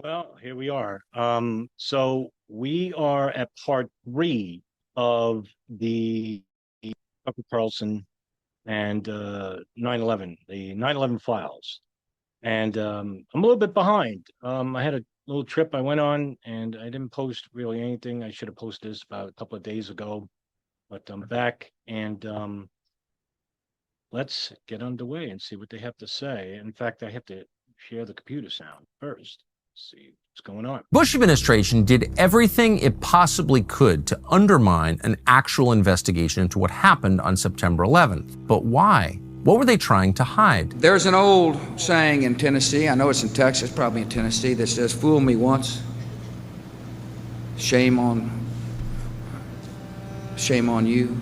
Well, here we are. So we are at part three of the Tucker Carlson and 9/11, the 9/11 files. And I'm a little bit behind. I had a little trip I went on, and I didn't post really anything. I should have posted this about a couple of days ago, but I'm back, and let's get underway and see what they have to say. In fact, I have to share the computer sound first. See what's going on. Bush administration did everything it possibly could to undermine an actual investigation into what happened on September 11th. But why? What were they trying to hide? There's an old saying in Tennessee, I know it's in Texas, probably in Tennessee, that says, "Fool me once, shame on you.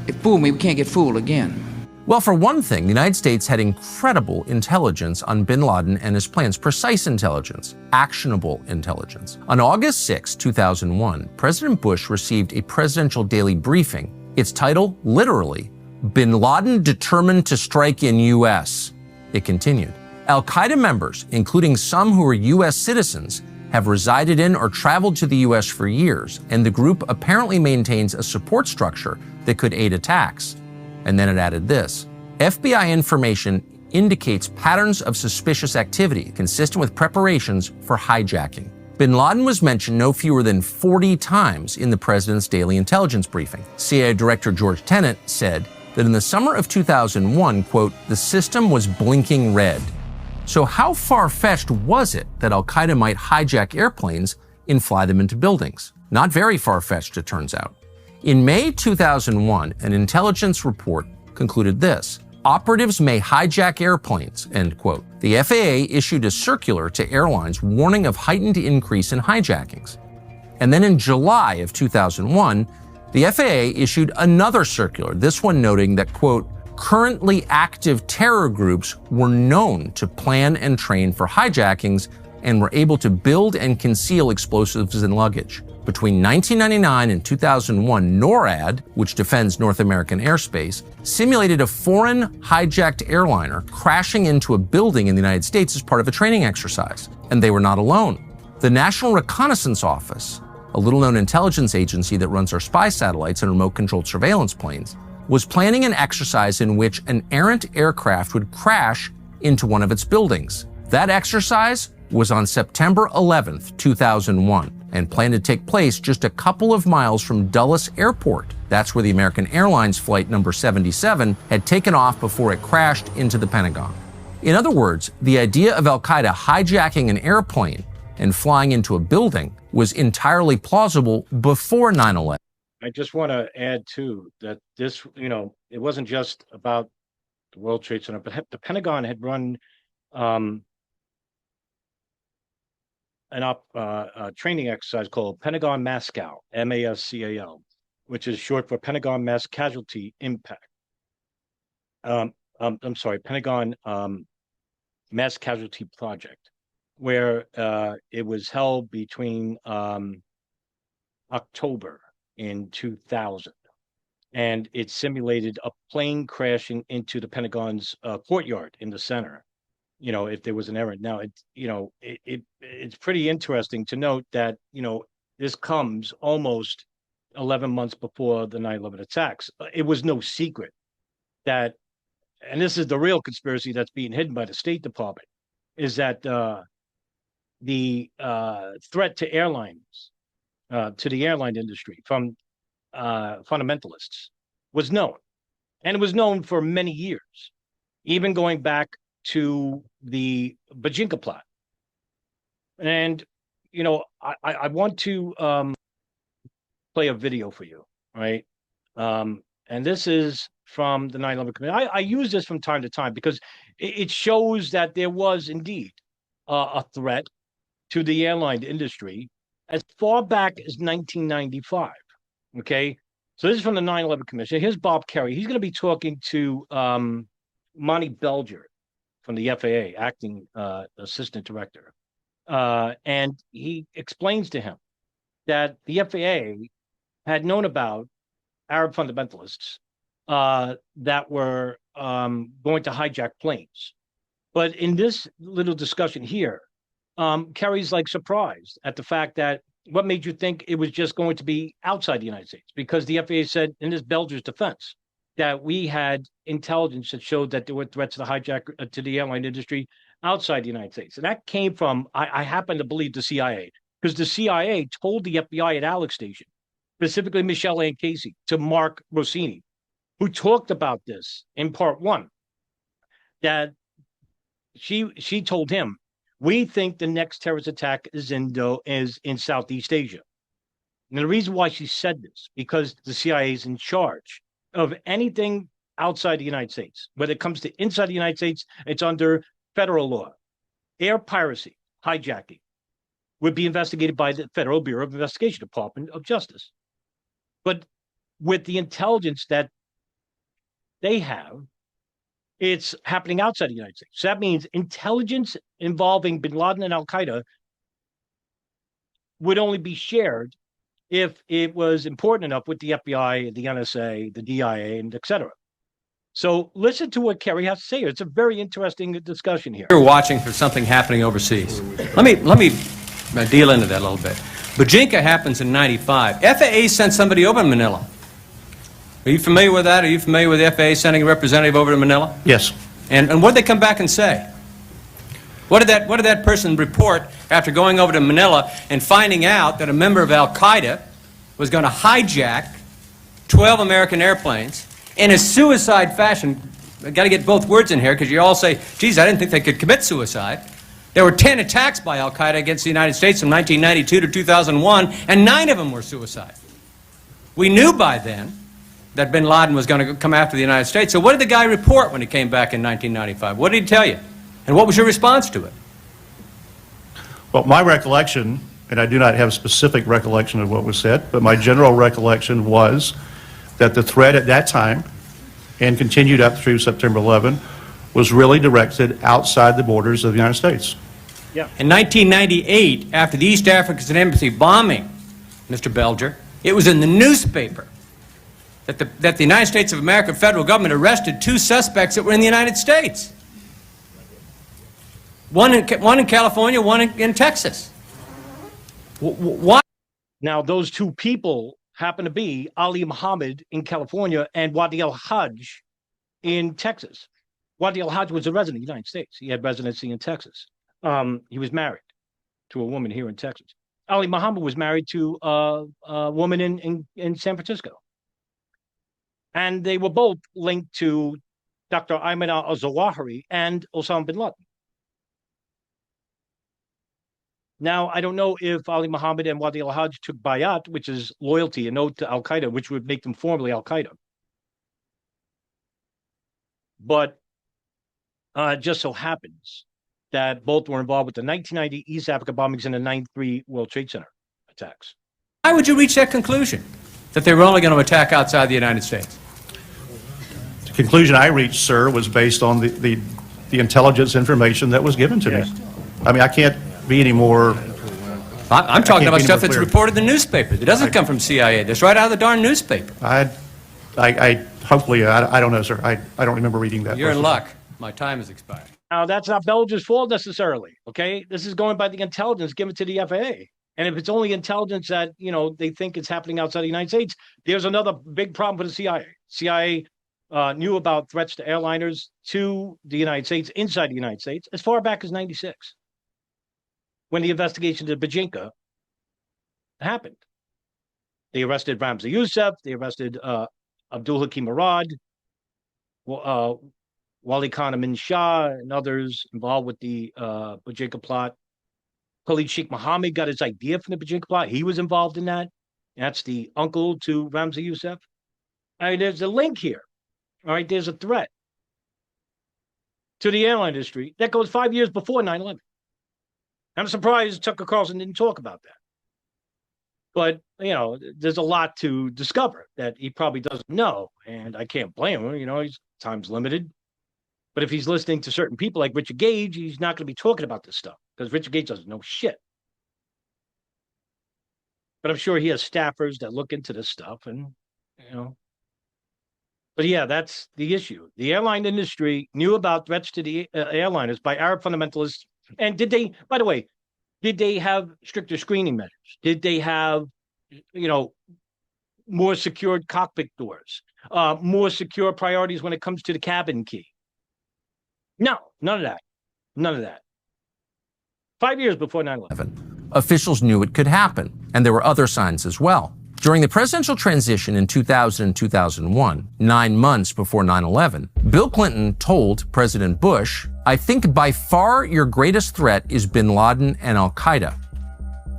If fool me, we can't get fooled again." Well, for one thing, the United States had incredible intelligence on bin Laden and his plans, precise intelligence, actionable intelligence. On August 6, 2001, President Bush received a presidential daily briefing. Its title, literally, Bin Laden Determined to Strike in U.S. It continued. Al-Qaeda members, including some who were U.S. citizens, have resided in or traveled to the U.S. for years, and the group apparently maintains a support structure that could aid attacks. And then it added this. FBI information indicates patterns of suspicious activity consistent with preparations for hijacking. Bin Laden was mentioned no fewer than 40 times in the president's daily intelligence briefing. CIA Director George Tenet said that in the summer of 2001, quote, the system was blinking red. So how far-fetched was it that Al-Qaeda might hijack airplanes and fly them into buildings? Not very far-fetched, it turns out. In May 2001, an intelligence report concluded this. Operatives may hijack airplanes, end quote. The FAA issued a circular to airlines warning of heightened increase in hijackings. And then in July of 2001, the FAA issued another circular, this one noting that, quote, currently active terror groups were known to plan and train for hijackings and were able to build and conceal explosives in luggage. Between 1999 and 2001, NORAD, which defends North American airspace, simulated a foreign hijacked airliner crashing into a building in the United States as part of a training exercise. And they were not alone. The National Reconnaissance Office, a little-known intelligence agency that runs our spy satellites and remote-controlled surveillance planes, was planning an exercise in which an errant aircraft would crash into one of its buildings. That exercise was on September 11th, 2001, and planned to take place just a couple of miles from Dulles Airport. That's where the American Airlines flight number 77 had taken off before it crashed into the Pentagon. In other words, the idea of Al-Qaeda hijacking an airplane and flying into a building was entirely plausible before 9/11. I just want to add, too, that this, it wasn't just about the World Trade Center, but the Pentagon had run a training exercise called Pentagon MASCAL, MASCAL, which is short for Pentagon Mass Casualty Impact. I'm sorry, Pentagon Mass Casualty Project, where it was held between October in 2000. And it simulated a plane crashing into the Pentagon's courtyard in the center. If there was an error. Now, it's pretty interesting to note that, this comes almost 11 months before the 9/11 attacks. It was no secret that, and this is the real conspiracy that's being hidden by the State Department, is that the threat to airlines, to the airline industry from fundamentalists was known. And it was known for many years, even going back to the Bajinka plot. And, I want to play a video for you, right? And this is from the 9/11 Committee. I use this from time to time because it shows that there was indeed a threat to the airline industry as far back as 1995, okay? So this is from the 9/11 Commission. Here's Bob Kerry. He's going to be talking to Monty Belger from the FAA, acting assistant director. And he explains to him that the FAA had known about Arab fundamentalists that were going to hijack planes. But in this little discussion here, Kerry's like surprised at the fact that what made you think it was just going to be outside the United States? Because the FAA said in this Belger's defense that we had intelligence that showed that there were threats to the hijack to the airline industry outside the United States. And that came from, I happen to believe, the CIA, because the CIA told the FBI at Alex Station, specifically Michelle Ann Casey, to Mark Rossini, who talked about this in part one, that she told him, we think the next terrorist attack is in Southeast Asia. And the reason why she said this, because the CIA is in charge of anything outside the United States. When it comes to inside the United States, it's under federal law. Air piracy, hijacking, would be investigated by the Federal Bureau of Investigation, Department of Justice. But with the intelligence that they have, it's happening outside the United States. So that means intelligence involving bin Laden and al-Qaeda would only be shared if it was important enough with the FBI, the NSA, the DIA, and et cetera. So listen to what Kerry has to say. It's a very interesting discussion here. You're watching for something happening overseas. Let me deal into that a little bit. Bajinka happens in '95. FAA sent somebody over to Manila. Are you familiar with that? Are you familiar with the FAA sending a representative over to Manila? Yes. And what did they come back and say? What did that person report after going over to Manila and finding out that a member of al-Qaeda was going to hijack 12 American airplanes in a suicide fashion? I've got to get both words in here because you all say, geez, I didn't think they could commit suicide. There were 10 attacks by al-Qaeda against the United States from 1992 to 2001, and 9 of them were suicide. We knew by then that bin Laden was going to come after the United States. So what did the guy report when he came back in 1995? What did he tell you? And what was your response to it? Well, my recollection, and I do not have specific recollection of what was said, but my general recollection was that the threat at that time, and continued up through September 11, was really directed outside the borders of the United States. Yeah. In 1998, after the East African Embassy bombing, Mr. Belger, it was in the newspaper that the United States of America federal government arrested 2 suspects that were in the United States. One in California, one in Texas. Why? Now, those 2 people happen to be Ali Muhammad in California and Wadi al-Hajj in Texas. Wadi al-Hajj was a resident of the United States. He had residency in Texas. He was married to a woman here in Texas. Ali Muhammad was married to a woman in San Francisco. And they were both linked to Dr. Ayman al-Zawahiri and Osama bin Laden. Now, I don't know if Ali Muhammad and Wadi al-Hajj took bayat, which is loyalty, an oath to al-Qaeda, which would make them formally al-Qaeda. But it just so happens that both were involved with the 1990 East Africa bombings and the 93 World Trade Center attacks. Why would you reach that conclusion, that they were only going to attack outside the United States? The conclusion I reached, sir, was based on the intelligence information that was given to me. I mean, I can't be any more... I'm talking about stuff that's clear. reported in the newspaper. That doesn't come from CIA. That's right out of the darn newspaper. Hopefully, I don't know, sir. I don't remember reading that. You're in personally. luck. My time has expired. Now, that's not Belgium's fault necessarily, okay? This is going by the intelligence given to the FAA. And if it's only intelligence that, they think it's happening outside the United States, there's another big problem for the CIA. CIA knew about threats to airliners to the United States, inside the United States, as far back as 96, when the investigation to Bajinka happened. They arrested Ramzi Youssef. They arrested Abdul Hakim Murad, Wali Khan Amin Shah, and others involved with the Bajinka plot. Khalid Sheikh Mohammed got his idea from the Bajinka plot. He was involved in that. That's the uncle to Ramzi Youssef. I mean, there's a link here. All right, there's a threat to the airline industry that goes 5 years before 9/11. I'm surprised Tucker Carlson didn't talk about that. But, there's a lot to discover that he probably doesn't know, and I can't blame him. He's time's limited. But if he's listening to certain people like Richard Gage, he's not going to be talking about this stuff because Richard Gage doesn't know shit. But I'm sure he has staffers that look into this stuff, and, But yeah, that's the issue. The airline industry knew about threats to the airliners by Arab fundamentalists. And did they, by the way, did they have stricter screening measures? Did they have, you know, more secured cockpit doors, more secure priorities when it comes to the cabin key? No, none of that. None of that. 5 years before 9/11. Officials knew it could happen, and there were other signs as well. During the presidential transition in 2000 and 2001, 9 months before 9/11, Bill Clinton told President Bush, "I think by far your greatest threat is bin Laden and al-Qaeda."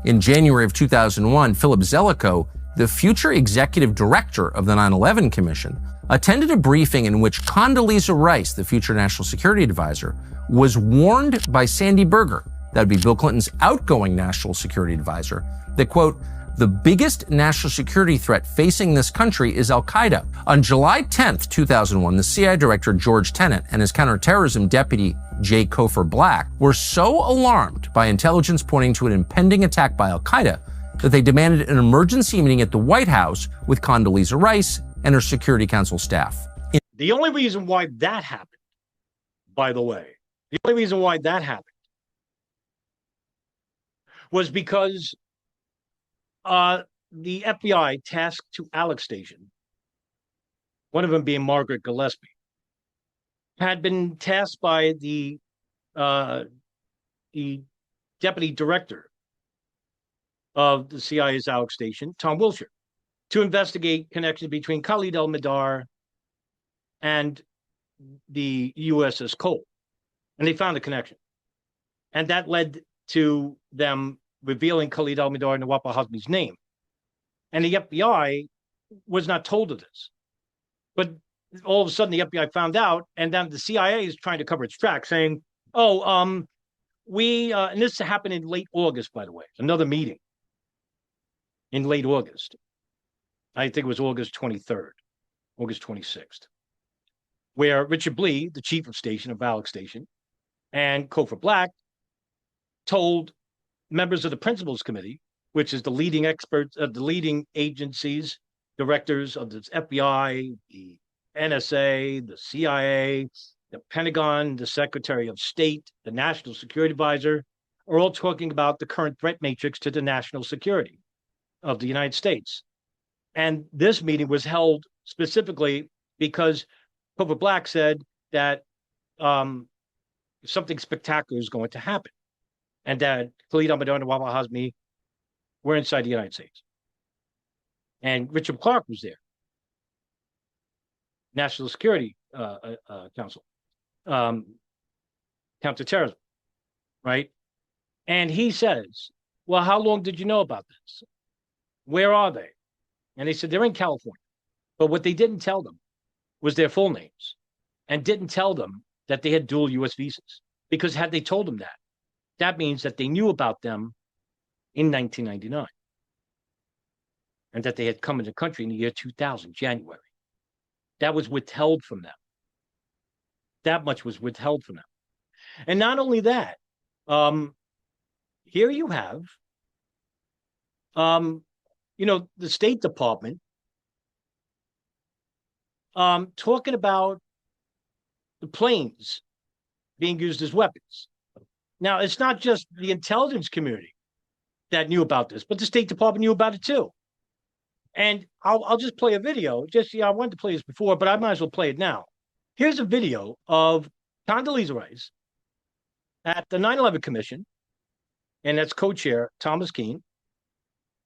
In January of 2001, Philip Zelikow, the future executive director of the 9/11 Commission, attended a briefing in which Condoleezza Rice, the future national security advisor, was warned by Sandy Berger, that would be Bill Clinton's outgoing national security advisor, that, quote, "The biggest national security threat facing this country is al-Qaeda." On July 10th, 2001, the CIA director George Tenet and his counterterrorism deputy J. Cofer Black were so alarmed by intelligence pointing to an impending attack by al-Qaeda that they demanded an emergency meeting at the White House with Condoleezza Rice and her Security Council staff. The only reason why that happened, by the way, the only reason why that happened was because the FBI tasked to Alex Station, one of them being Margaret Gillespie, had been tasked by the deputy director of the CIA's Alex Station, Tom Wilshire, to investigate connections between Khalid al-Mihdhar and the USS Cole. And they found a connection. And that led to them revealing Khalid al-Mihdhar and Nawaf al-Hazmi's name. And the FBI was not told of this. But all of a sudden, the FBI found out, and then the CIA is trying to cover its tracks, saying, and this happened in late August, by the way, another meeting in late August. I think it was August 23rd, August 26th, where Richard Blee, the chief of station of Alex Station, and Cofer Black told members of the Principals Committee, which is the leading experts of the leading agencies, directors of the FBI, the NSA, the CIA, the Pentagon, the Secretary of State, the National Security Advisor, are all talking about the current threat matrix to the national security of the United States. And this meeting was held specifically because Cofer Black said that something spectacular is going to happen, and that Khalid al-Mihdhar and Nawaf al-Hazmi were inside the United States. And Richard Clark was there, National Security Council, counterterrorism, right? And he says, well, how long did you know about this? Where are they? And they said, they're in California. But what they didn't tell them was their full names, and didn't tell them that they had dual U.S. visas. Because had they told them that, that means that they knew about them in 1999. And that they had come into the country in the year 2000, January. That was withheld from them. That much was withheld from them. And not only that, here you have, the State Department talking about the planes being used as weapons. Now, it's not just the intelligence community that knew about this, but the State Department knew about it too. And I'll just play a video. I wanted to play this before, but I might as well play it now. Here's a video of Condoleezza Rice at the 9/11 Commission, and that's co-chair Thomas Keane.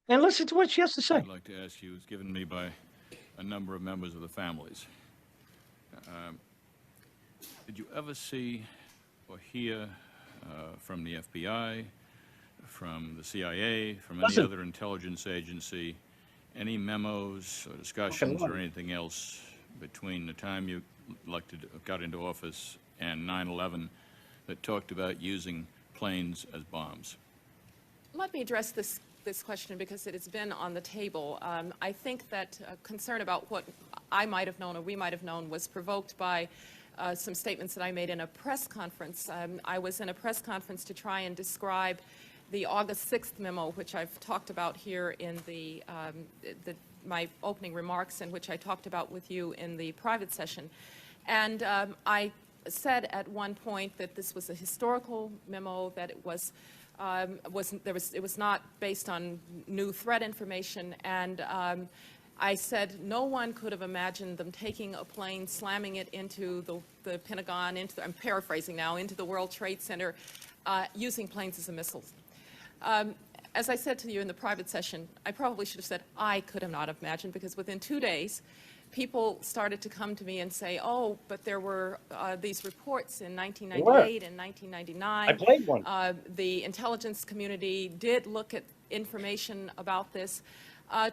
And listen to what she has to say. I'd like to ask you, it's given me by a number of members of the families. Did you ever see or hear from the FBI, from the CIA, from any other intelligence agency, any memos or discussions or anything else between the time you got into office and 9/11 that talked about using planes as bombs? Let me address this question because it has been on the table. I think that concern about what I might have known or we might have known was provoked by some statements that I made in a press conference. I was in a press conference to try and describe the August 6th memo, which I've talked about here in the my opening remarks, in which I talked about with you in the private session. And I said at one point that this was a historical memo, that it was not based on new threat information, and I said no one could have imagined them taking a plane, slamming it into the Pentagon, I'm paraphrasing now, into the World Trade Center, using planes as a missile. As I said to you in the private session, I probably should have said I could have not imagined, because within 2 days, people started to come to me and say, oh, but there were these reports in 1998 and 1999. I played one. The intelligence community did look at information about this.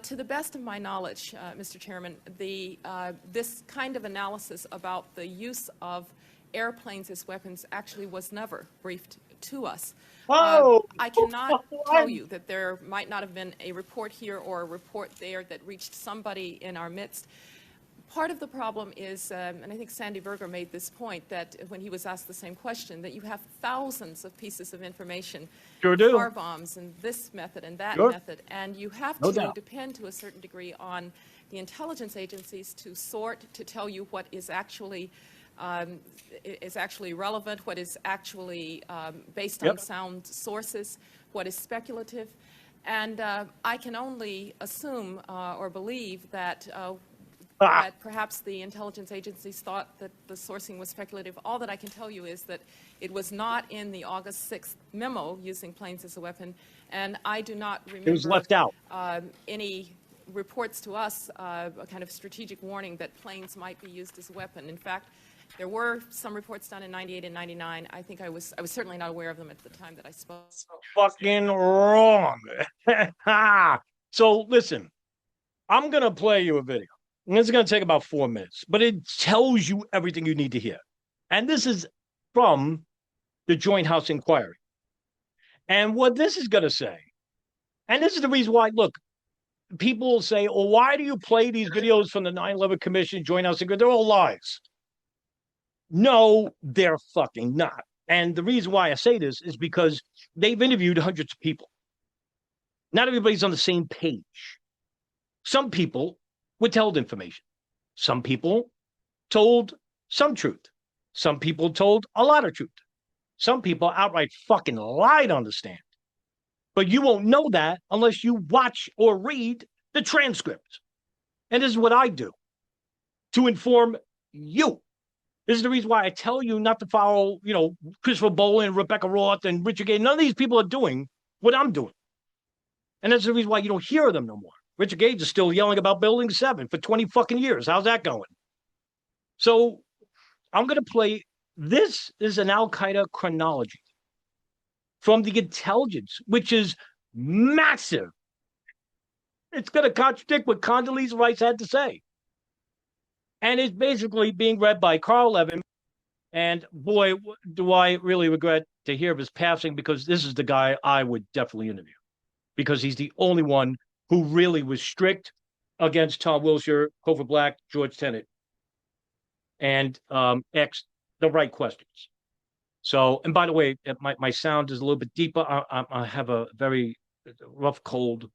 To the best of my knowledge, Mr. Chairman, this kind of analysis about the use of airplanes as weapons actually was never briefed to us. Oh, I cannot tell you that there might not have been a report here or a report there that reached somebody in our midst. Part of the problem is, and I think Sandy Berger made this point, that when he was asked the same question, that you have thousands of pieces of information, Sure do. car bombs and this method and that Sure. method, and you have No to doubt. depend to a certain degree on the intelligence agencies to sort, to tell you what is actually relevant, what is actually based on Yep. sound sources, what is speculative. And I can only assume or believe that that perhaps the intelligence agencies thought that the sourcing was speculative. All that I can tell you is that it was not in the August 6th memo using planes as a weapon, and I do not remember It was left out. Any reports to us, a kind of strategic warning that planes might be used as a weapon. In fact, there were some reports done in 98 and 99. I think I was certainly not aware of them at the time that I spoke. Fucking wrong. So listen, I'm going to play you a video. And this is going to take about 4 minutes, but it tells you everything you need to hear. And this is from the Joint House Inquiry. And what this is going to say, and this is the reason why, look, people will say, well, why do you play these videos from the 9/11 Commission, Joint House Inquiry? They're all lies. No, they're fucking not. And the reason why I say this is because they've interviewed hundreds of people. Not everybody's on the same page. Some people withheld information. Some people told some truth. Some people told a lot of truth. Some people outright fucking lied on the stand. But you won't know that unless you watch or read the transcript. And this is what I do to inform you. This is the reason why I tell you not to follow, Christopher Bolin, Rebecca Roth, and Richard Gage. None of these people are doing what I'm doing. And that's the reason why you don't hear them no more. Richard Gage is still yelling about Building 7 for 20 fucking years. How's that going? So I'm going to play, this is an Al-Qaeda chronology from the intelligence, which is massive. It's going to contradict what Condoleezza Rice had to say. And it's basically being read by Carl Levin. And boy, do I really regret to hear of his passing, because this is the guy I would definitely interview, because he's the only one who really was strict against Tom Wilshire, Cofer Black, George Tenet, and asked the right questions. So, and by the way, my sound is a little bit deeper. I have a very rough cold,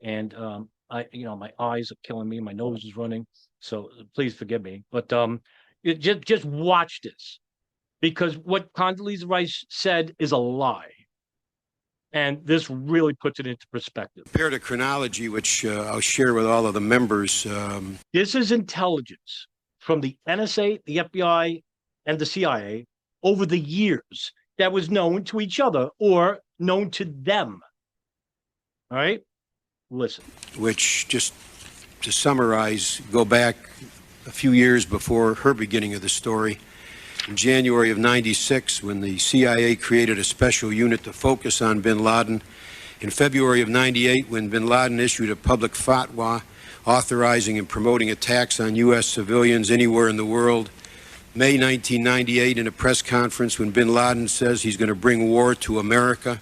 and my eyes are killing me. My nose is running. So please forgive me. But just watch this, because what Condoleezza Rice said is a lie. And this really puts it into perspective. Prepared a chronology, which I'll share with all of the members. This is intelligence from the NSA, the FBI, and the CIA over the years that was known to each other or known to them. All right? Listen. Which, just to summarize, go back a few years before her beginning of the story. In January of '96, when the CIA created a special unit to focus on bin Laden. In February of '98, when bin Laden issued a public fatwa authorizing and promoting attacks on U.S. civilians anywhere in the world. May 1998, in a press conference, when bin Laden says he's going to bring war to America.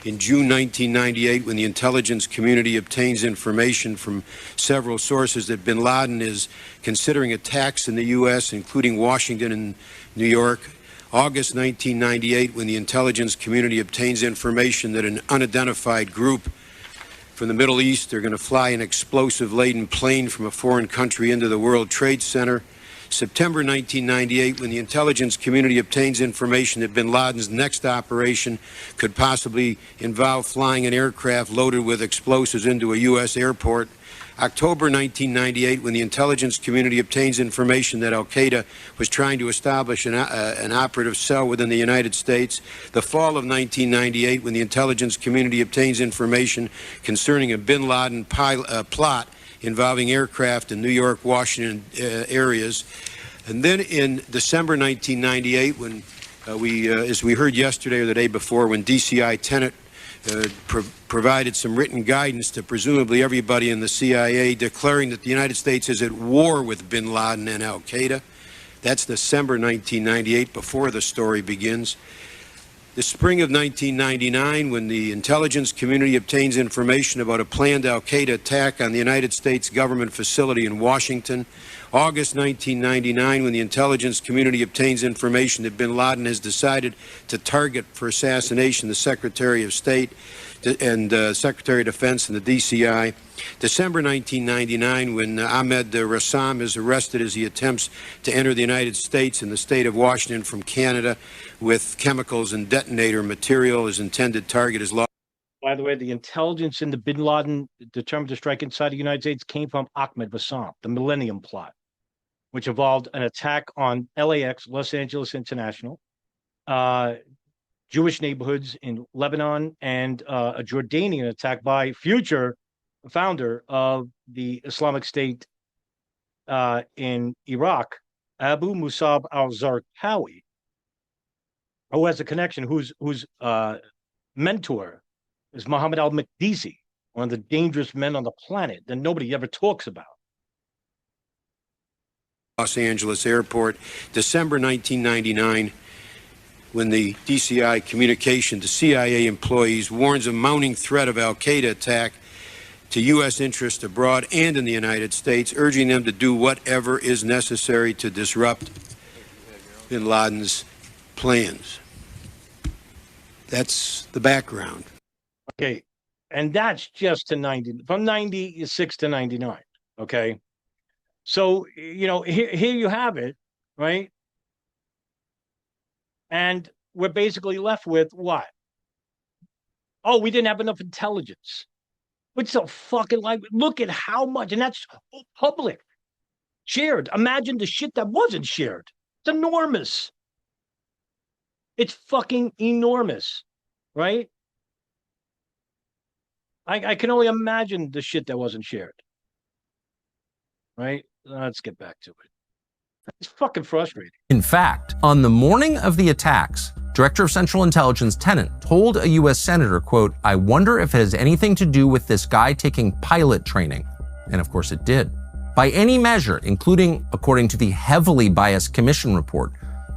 In June 1998, when the intelligence community obtains information from several sources that bin Laden is considering attacks in the U.S., including Washington and New York. August 1998, when the intelligence community obtains information that an unidentified group from the Middle East. They're going to fly an explosive-laden plane from a foreign country into the World Trade Center. September 1998, when the intelligence community obtains information that bin Laden's next operation could possibly involve flying an aircraft loaded with explosives into a U.S. airport. October 1998, when the intelligence community obtains information that al-Qaeda was trying to establish an operative cell within the United States. The fall of 1998, when the intelligence community obtains information concerning a bin Laden plot involving aircraft in New York, Washington areas. And then in December 1998, when as we heard yesterday or the day before, when DCI Tenet provided some written guidance to presumably everybody in the CIA, declaring that the United States is at war with bin Laden and al-Qaeda. That's December 1998, before the story begins. The spring of 1999, when the intelligence community obtains information about a planned al-Qaeda attack on the United States government facility in Washington. August 1999, when the intelligence community obtains information that bin Laden has decided to target for assassination the Secretary of State and Secretary of Defense and the DCI. December 1999, when Ahmed Rassam is arrested as he attempts to enter the United States in the state of Washington from Canada with chemicals and detonator material. His intended target is law. By the way, the intelligence in the bin Laden determined to strike inside the United States came from Ahmed Rassam, the Millennium Plot, which involved an attack on LAX, Los Angeles International, Jewish neighborhoods in Lebanon, and a Jordanian attack by future founder of the Islamic State in Iraq, Abu Musab al-Zarqawi, who has a connection, whose mentor is Mohammed al-Makdisi, one of the dangerous men on the planet that nobody ever talks about. Los Angeles Airport, December 1999, when the DCI communication to CIA employees warns of mounting threat of al-Qaeda attack to U.S. interests abroad and in the United States, urging them to do whatever is necessary to disrupt bin Laden's plans. That's the background. Okay, and that's just to 90, from 96 to 99, okay? So, you know, here you have it, right? And we're basically left with what? Oh, we didn't have enough intelligence. It's so fucking like, look at how much, and that's public, shared. Imagine the shit that wasn't shared. It's enormous. It's fucking enormous, right? I can only imagine the shit that wasn't shared, right? Let's get back to it. It's fucking frustrating. In fact, on the morning of the attacks, Director of Central Intelligence Tenet told a U.S. Senator, quote, "I wonder if it has anything to do with this guy taking pilot training." And of course it did. By any measure, including according to the heavily biased commission report,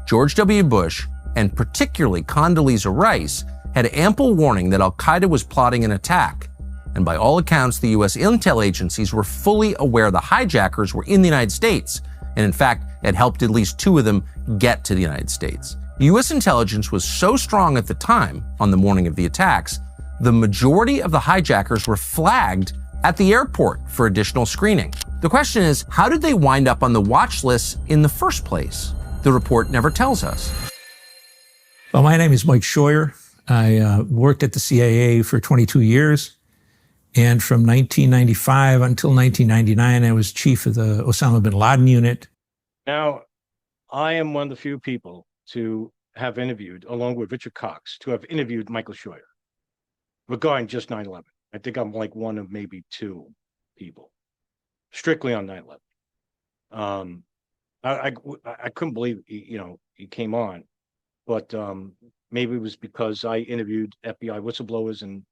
George W. Bush, and particularly Condoleezza Rice, had ample warning that al-Qaeda was plotting an attack. And by all accounts, the U.S. intel agencies were fully aware the hijackers were in the United States, and in fact, had helped at least two of them get to the United States. U.S. intelligence was so strong at the time, on the morning of the attacks, the majority of the hijackers were flagged at the airport for additional screening. The question is, how did they wind up on the watch list in the first place? The report never tells us. Well, my name is Mike Scheuer. I worked at the CIA for 22 years. And from 1995 until 1999, I was chief of the Osama bin Laden unit. Now, I am one of the few people to have interviewed, along with Richard Cox, to have interviewed Michael Scheuer regarding just 9/11. I think I'm like one of maybe two people, strictly on 9/11. I couldn't believe he came on, but maybe it was because I interviewed FBI whistleblowers, and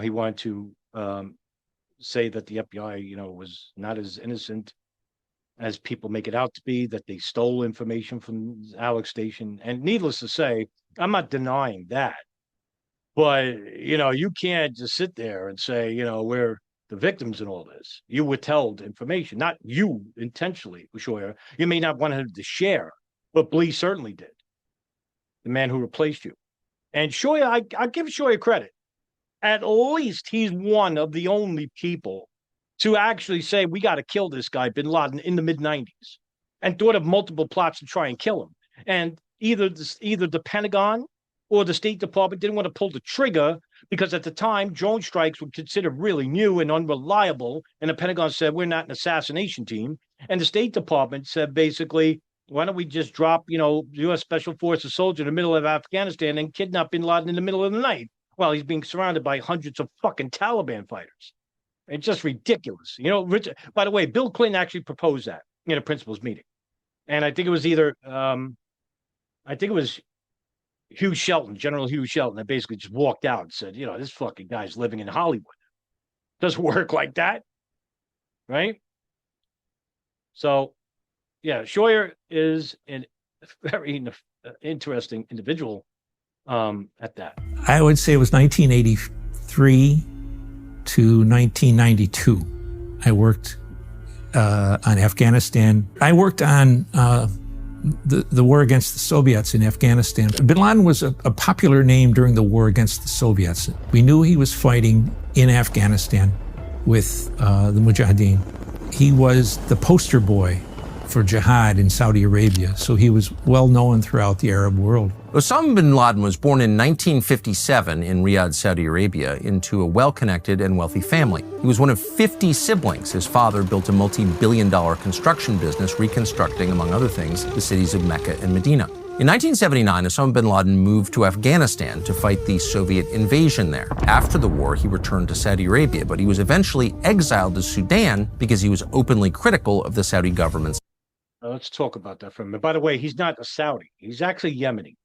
he wanted to say that the FBI was not as innocent as people make it out to be, that they stole information from Alex Station. And needless to say, I'm not denying that, but you can't just sit there and say we're the victims in all this. You withheld information, not you intentionally, Scheuer. You may not want him to share, but Blee certainly did, the man who replaced you. And Scheuer, I give Scheuer credit. at least he's one of the only people to actually say, we got to kill this guy, bin Laden, in the mid 90s, and thought of multiple plots to try and kill him. And either the Pentagon or the State Department didn't want to pull the trigger because at the time, drone strikes were considered really new and unreliable. And the Pentagon said, we're not an assassination team. And the State Department said, basically, why don't we just drop, U.S. Special Forces soldier in the middle of Afghanistan and kidnap bin Laden in the middle of the night while he's being surrounded by hundreds of fucking Taliban fighters. It's just ridiculous. By the way, Bill Clinton actually proposed that in a principals meeting. And I think it was Hugh Shelton, General Hugh Shelton, that basically just walked out and said, this fucking guy's living in Hollywood. Doesn't work like that. Right? So, yeah, Scheuer is a very interesting individual at that. I would say it was 1983 to 1992. I worked on Afghanistan. I worked on the war against the Soviets in Afghanistan. Bin Laden was a popular name during the war against the Soviets. We knew he was fighting in Afghanistan with the Mujahideen. He was the poster boy for jihad in Saudi Arabia, so he was well known throughout the Arab world. Osama bin Laden was born in 1957 in Riyadh, Saudi Arabia, into a well-connected and wealthy family. He was one of 50 siblings. His father built a multi-billion-dollar construction business reconstructing, among other things, the cities of Mecca and Medina. In 1979, Osama bin Laden moved to Afghanistan to fight the Soviet invasion there. After the war, he returned to Saudi Arabia, but he was eventually exiled to Sudan because he was openly critical of the Saudi government's. Let's talk about that for a minute. By the way, he's not a Saudi. He's actually Yemeni.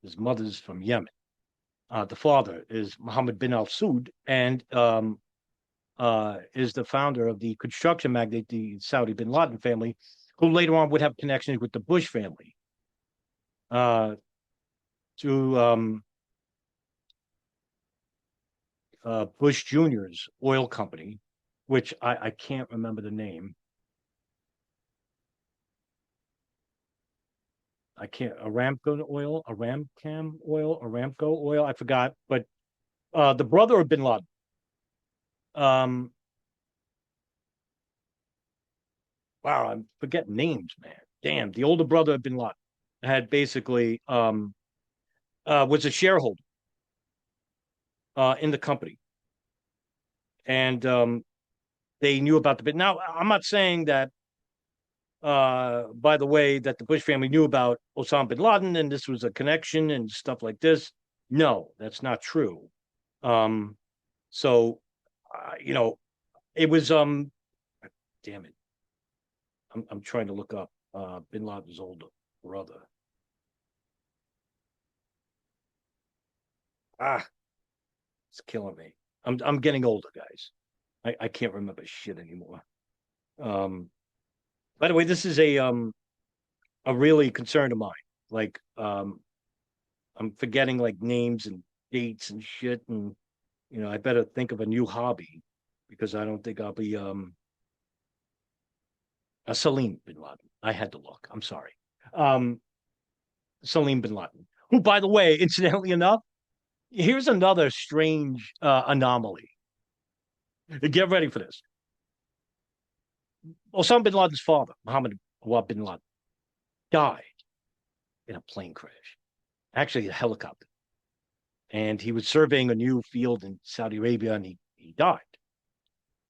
His mother's from Yemen. The father is Mohammed bin Al Saud and is the founder of the construction magnate, the Saudi bin Laden family, who later on would have connections with the Bush family. To Bush Jr.'s oil company, which I can't remember the name. Aramco oil, I forgot. But the brother of bin Laden, wow, I'm forgetting names, man. Damn, the older brother of bin Laden had basically was a shareholder in the company, and they knew about the bit. Now, I'm not saying that. By the way, that the Bush family knew about Osama bin Laden and this was a connection and stuff like this. No, that's not true. So, it was damn it. I'm trying to look up bin Laden's older brother. It's killing me. I'm getting older, guys. I can't remember shit anymore. By the way, this is a really concern of mine. Like, I'm forgetting like names and dates and shit, and I better think of a new hobby because I don't think I'll be a Salim bin Laden. I had to look. I'm sorry. Salim bin Laden, who, by the way, incidentally enough, here's another strange anomaly. Get ready for this. Osama bin Laden's father, Mohammed bin Laden, died in a plane crash, actually a helicopter. And he was surveying a new field in Saudi Arabia, and he died.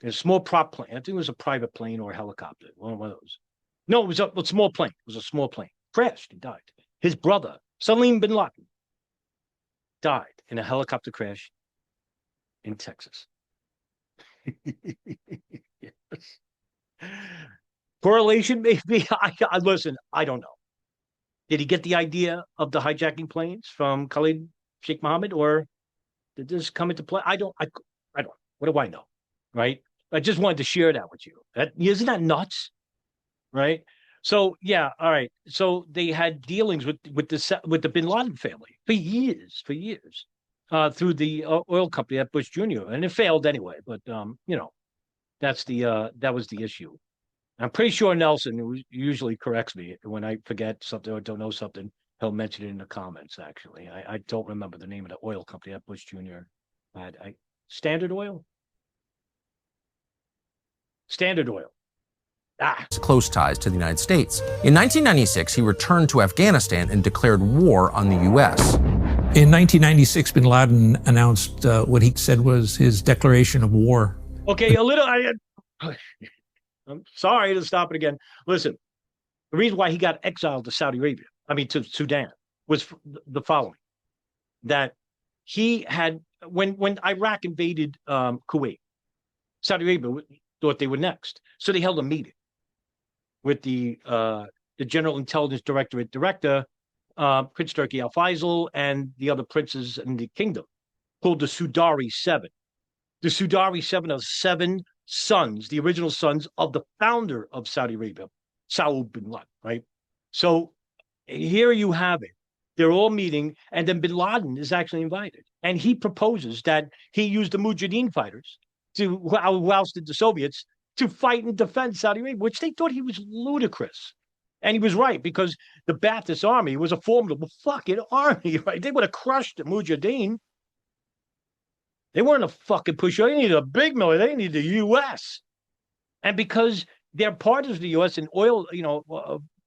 There's a small prop plane. I think it was a private plane or a helicopter, one of those. No, it was a small plane. It was a small plane. Crashed. He died. His brother, Salim bin Laden, died in a helicopter crash in Texas. Yes. Correlation, maybe. I listen. I don't know. Did he get the idea of the hijacking planes from Khalid Sheikh Mohammed, or did this come into play? I don't. What do I know, right? I just wanted to share that with you. Isn't that nuts, right? So yeah, all right. So they had dealings with the Bin Laden family for years, through the oil company at Bush Jr. and it failed anyway. But that was the issue. I'm pretty sure Nelson, who usually corrects me when I forget something or don't know something, he'll mention it in the comments. Actually, I don't remember the name of the oil company at Bush Jr. Standard Oil? Standard Oil. Close ties to the United States. In 1996, he returned to Afghanistan and declared war on the U.S. In 1996, bin Laden announced what he said was his declaration of war. Okay, I'm sorry to stop it again. Listen, the reason why he got exiled to to Sudan, was the following. That he had, when Iraq invaded Kuwait, Saudi Arabia thought they were next. So they held a meeting with the General Intelligence Directorate director, Prince Turki Al Faisal, and the other princes in the kingdom, called the Sudari Seven. The Sudari Seven are 7 sons, the original sons of the founder of Saudi Arabia, Saud bin Laden, right? So here you have it. They're all meeting, and then bin Laden is actually invited. And he proposes that he use the Mujahideen fighters who ousted the Soviets to fight and defend Saudi Arabia, which they thought he was ludicrous. And he was right, because the Ba'athist army was a formidable fucking army, right? They would have crushed the Mujahideen. They weren't a fucking pusher. They needed a big military. They needed the U.S. And because they're partners of the U.S. in oil,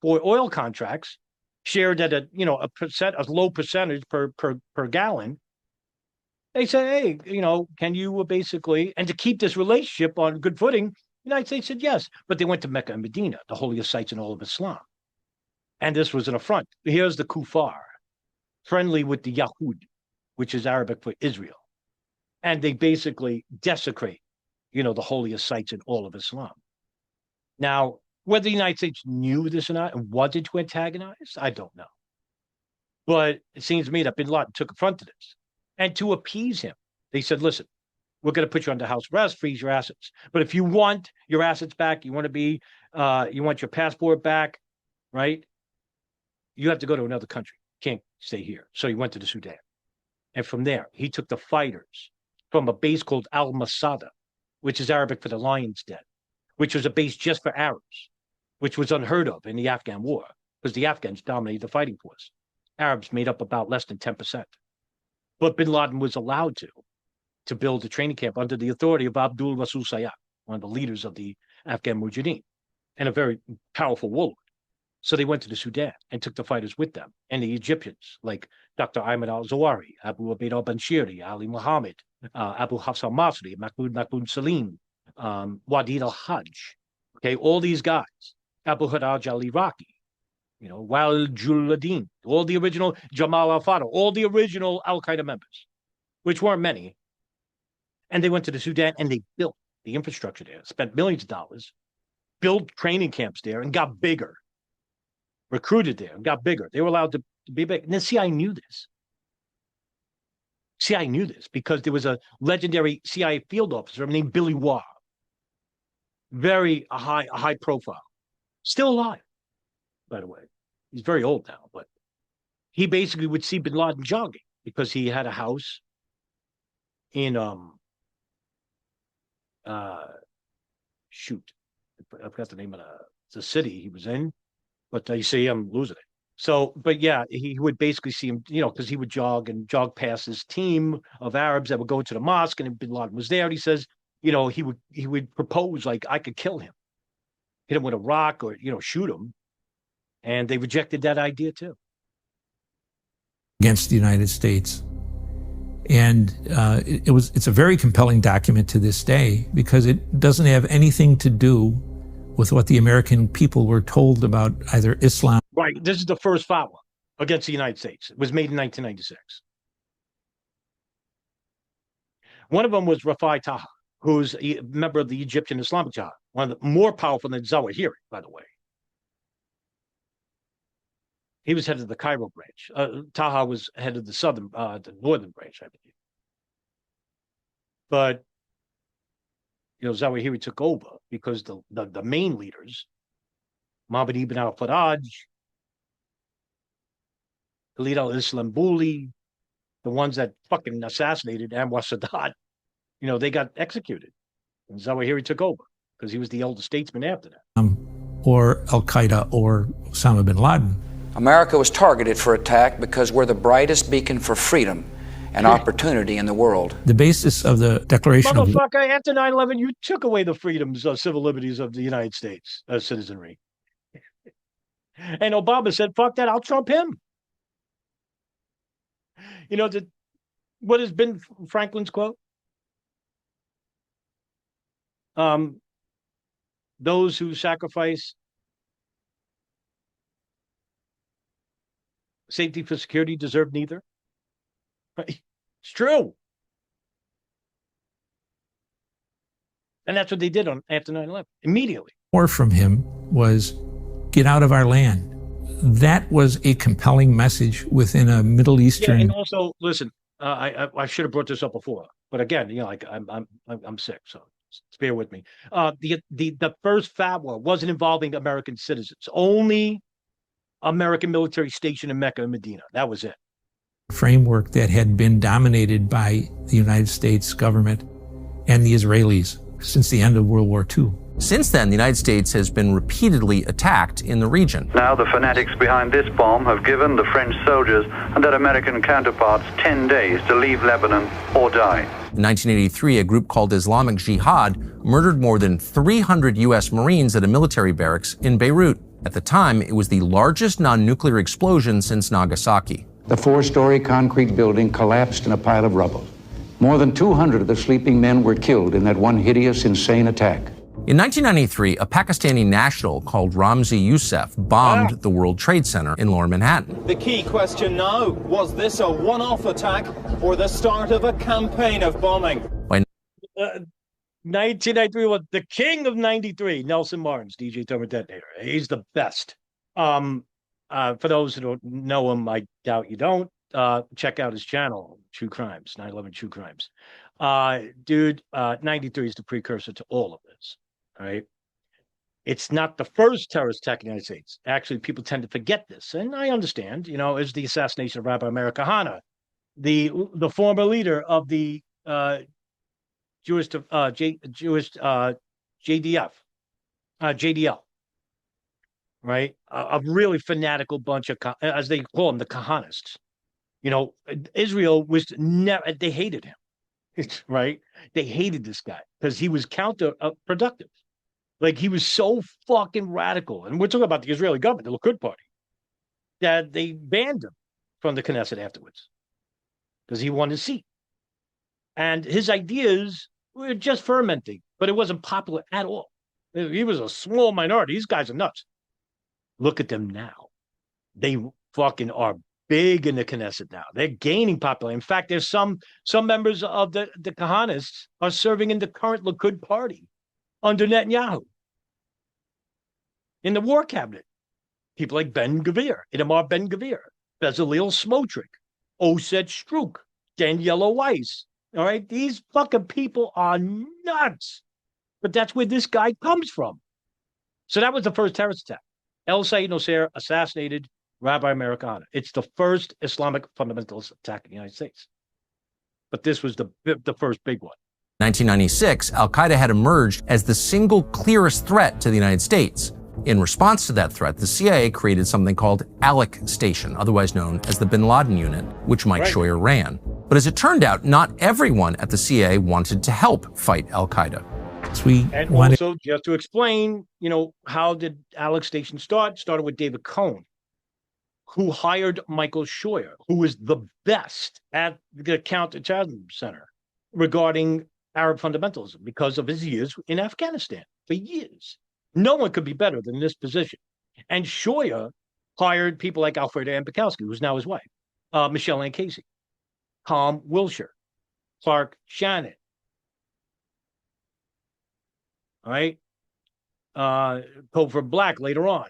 for oil contracts, shared at a low percentage per gallon, they said, hey, can you basically, and to keep this relationship on good footing, the United States said yes. But they went to Mecca and Medina, the holiest sites in all of Islam. And this was an affront. Here's the kuffar, friendly with the Yahud, which is Arabic for Israel. And they basically desecrate, the holiest sites in all of Islam. Now, whether the United States knew this or not and wanted to antagonize, I don't know. But it seems to me that bin Laden took affront to this. And to appease him, they said, listen, we're going to put you under house arrest, freeze your assets. But if you want your assets back, you want your passport back, right? You have to go to another country. You can't stay here. So he went to the Sudan. And from there, he took the fighters from a base called Al-Masada, which is Arabic for the lion's den, which was a base just for Arabs, which was unheard of in the Afghan war, because the Afghans dominated the fighting force. Arabs made up about less than 10%. But bin Laden was allowed to build a training camp under the authority of Abdul Rasul Sayyad, one of the leaders of the Afghan Mujahideen, and a very powerful warlord. So they went to the Sudan and took the fighters with them, and the Egyptians, like Dr. Ayman al-Zawahiri, Abu Ubaid al-Banshiri, Ali Muhammad, Abu Hafs al-Masri, Mahmoud Salim, Wadid al-Hajj, okay, all these guys, Abu Hadaj al-Iraqi, Wal Juladin, all the original Jamal al-Fata, all the original Al-Qaeda members, which weren't many. And they went to the Sudan and they built the infrastructure there, spent millions of dollars, built training camps there, and got bigger. Recruited there and got bigger. They were allowed to be big. And the CIA knew this. CIA knew this because there was a legendary CIA field officer named Billy Waugh. A high profile. Still alive, by the way. He's very old now, but he basically would see bin Laden jogging because he had a house in shoot. I forgot the name of the city he was in. But you see, I'm losing it. So, but yeah, he would basically see him, because he would jog past his team of Arabs that would go to the mosque, and bin Laden was there. And he says, he would propose, like, I could kill him, hit him with a rock, or shoot him, and they rejected that idea too. Against the United States, and it's a very compelling document to this day because it doesn't have anything to do with what the American people were told about either Islam. Right. This is the first fatwa against the United States. It was made in 1996. One of them was Rafai Taha, who's a member of the Egyptian Islamic Jihad, one of the more powerful than Zawahiri, by the way. He was head of the Cairo branch. Taha was head of the northern branch, I believe. But Zawahiri took over because the main leaders, Muhammad ibn al-Faraj, Khalid al-Islambuli, the ones that fucking assassinated Anwar Sadat, they got executed. And Zawahiri took over because he was the elder statesman after that. Or Al-Qaeda or Osama bin Laden. America was targeted for attack because we're the brightest beacon for freedom and opportunity in the world. The basis of the Declaration of War. Motherfucker, after 9/11, you took away the freedoms of civil liberties of the United States citizenry. And Obama said, fuck that, I'll trump him. You know, what has been Franklin's quote? Those who sacrifice safety for security deserve neither. Right? It's true. And that's what they did after 9/11, immediately. More from him was, get out of our land. That was a compelling message within a Middle Eastern. Yeah, and also, listen, I should have brought this up before, but again, you know, like I'm sick, so bear with me. The first fatwa wasn't involving American citizens, only American military station in Mecca and Medina. That was it. Framework that had been dominated by the United States government and the Israelis since the end of World War II. Since then, the United States has been repeatedly attacked in the region. Now the fanatics behind this bomb have given the French soldiers and their American counterparts 10 days to leave Lebanon or die. In 1983, a group called Islamic Jihad murdered more than 300 U.S. Marines at a military barracks in Beirut. At the time, it was the largest non-nuclear explosion since Nagasaki. The four-story concrete building collapsed in a pile of rubble. More than 200 of the sleeping men were killed in that one hideous, insane attack. In 1993, a Pakistani national called Ramzi Youssef bombed the World Trade Center in Lower Manhattan. The key question now, was this a one-off attack or the start of a campaign of bombing? By 1993 was the king of 93, Nelson Martins, DJ Thermal Detonator. He's the best. For those who don't know him, I doubt you don't, check out his channel, True Crimes, 9/11 True Crimes. Dude, 93 is the precursor to all of this. All right. It's not the first terrorist attack in the United States. Actually, people tend to forget this. And I understand, you know, is the assassination of Rabbi Meir Kahane, the former leader of the Jewish JDL, right? A really fanatical bunch of, as they call them, the Kahanists. You know, Israel was never, they hated him, right? They hated this guy because he was counterproductive. Like, he was so fucking radical. And we're talking about the Israeli government, the Likud party, that they banned him from the Knesset afterwards because he won his seat. And his ideas were just fermenting, but it wasn't popular at all. He was a small minority. These guys are nuts. Look at them now. They fucking are big in the Knesset now. They're gaining popularity. In fact, there's some members of the Kahanists are serving in the current Likud party under Netanyahu in the war cabinet. People like Itamar Ben-Gvir, Bezalel Smotrich, Osed Struk, Daniela Weiss. All right, these fucking people are nuts. But that's where this guy comes from. So that was the first terrorist attack. El Sayed Nosser assassinated Rabbi Meir Kahane. It's the first Islamic fundamentalist attack in the United States. But this was the first big one. 1996, al-Qaeda had emerged as the single clearest threat to the United States. In response to that threat, the CIA created something called ALEC Station, otherwise known as the Bin Laden Unit, which Mike Scheuer ran. But as it turned out, not everyone at the CIA wanted to help fight al-Qaeda. Also, just to explain, you know, how did ALEC Station start? Started with David Cohn, who hired Michael Scheuer, who was the best at the counterterrorism center regarding Arab fundamentalism because of his years in Afghanistan, for years. No one could be better than this position. And Scheuer hired people like Alfreda Ambikowski, who's now his wife, Michelle Ann Casey, Tom Wilshire, Clark Shannon. All right. Topher Black later on.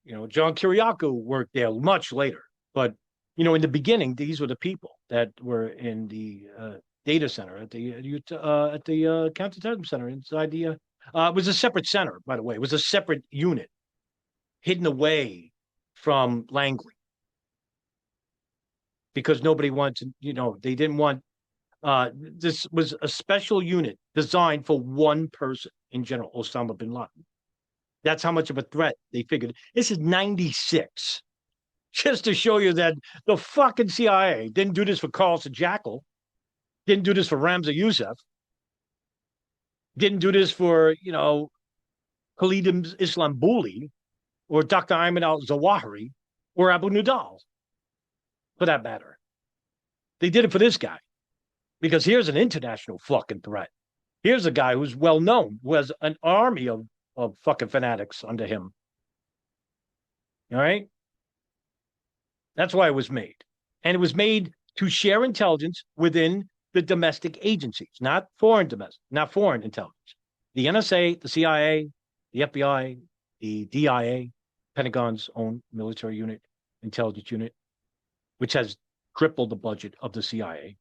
You know, John Kiriakou worked there much later. But, you know, in the beginning, these were the people that were in the data center at the counterterrorism center inside the it was a separate center, by the way. It was a separate unit hidden away from Langley because nobody wanted to, you know, they didn't want, this was a special unit designed for one person in general, Osama bin Laden. That's how much of a threat they figured. This is 96. Just to show you that the fucking CIA didn't do this for Carlson Jackal, didn't do this for Ramza Youssef, didn't do this for, Khalid Islambouli or Dr. Ayman al-Zawahiri or Abu Nidal, for that matter. They did it for this guy because here's an international fucking threat. Here's a guy who's well known, who has an army of fucking fanatics under him. All right? That's why it was made. And it was made to share intelligence within the domestic agencies, not foreign intelligence. The NSA, the CIA, the FBI, the DIA, Pentagon's own military unit, intelligence unit, which has tripled the budget of the CIA.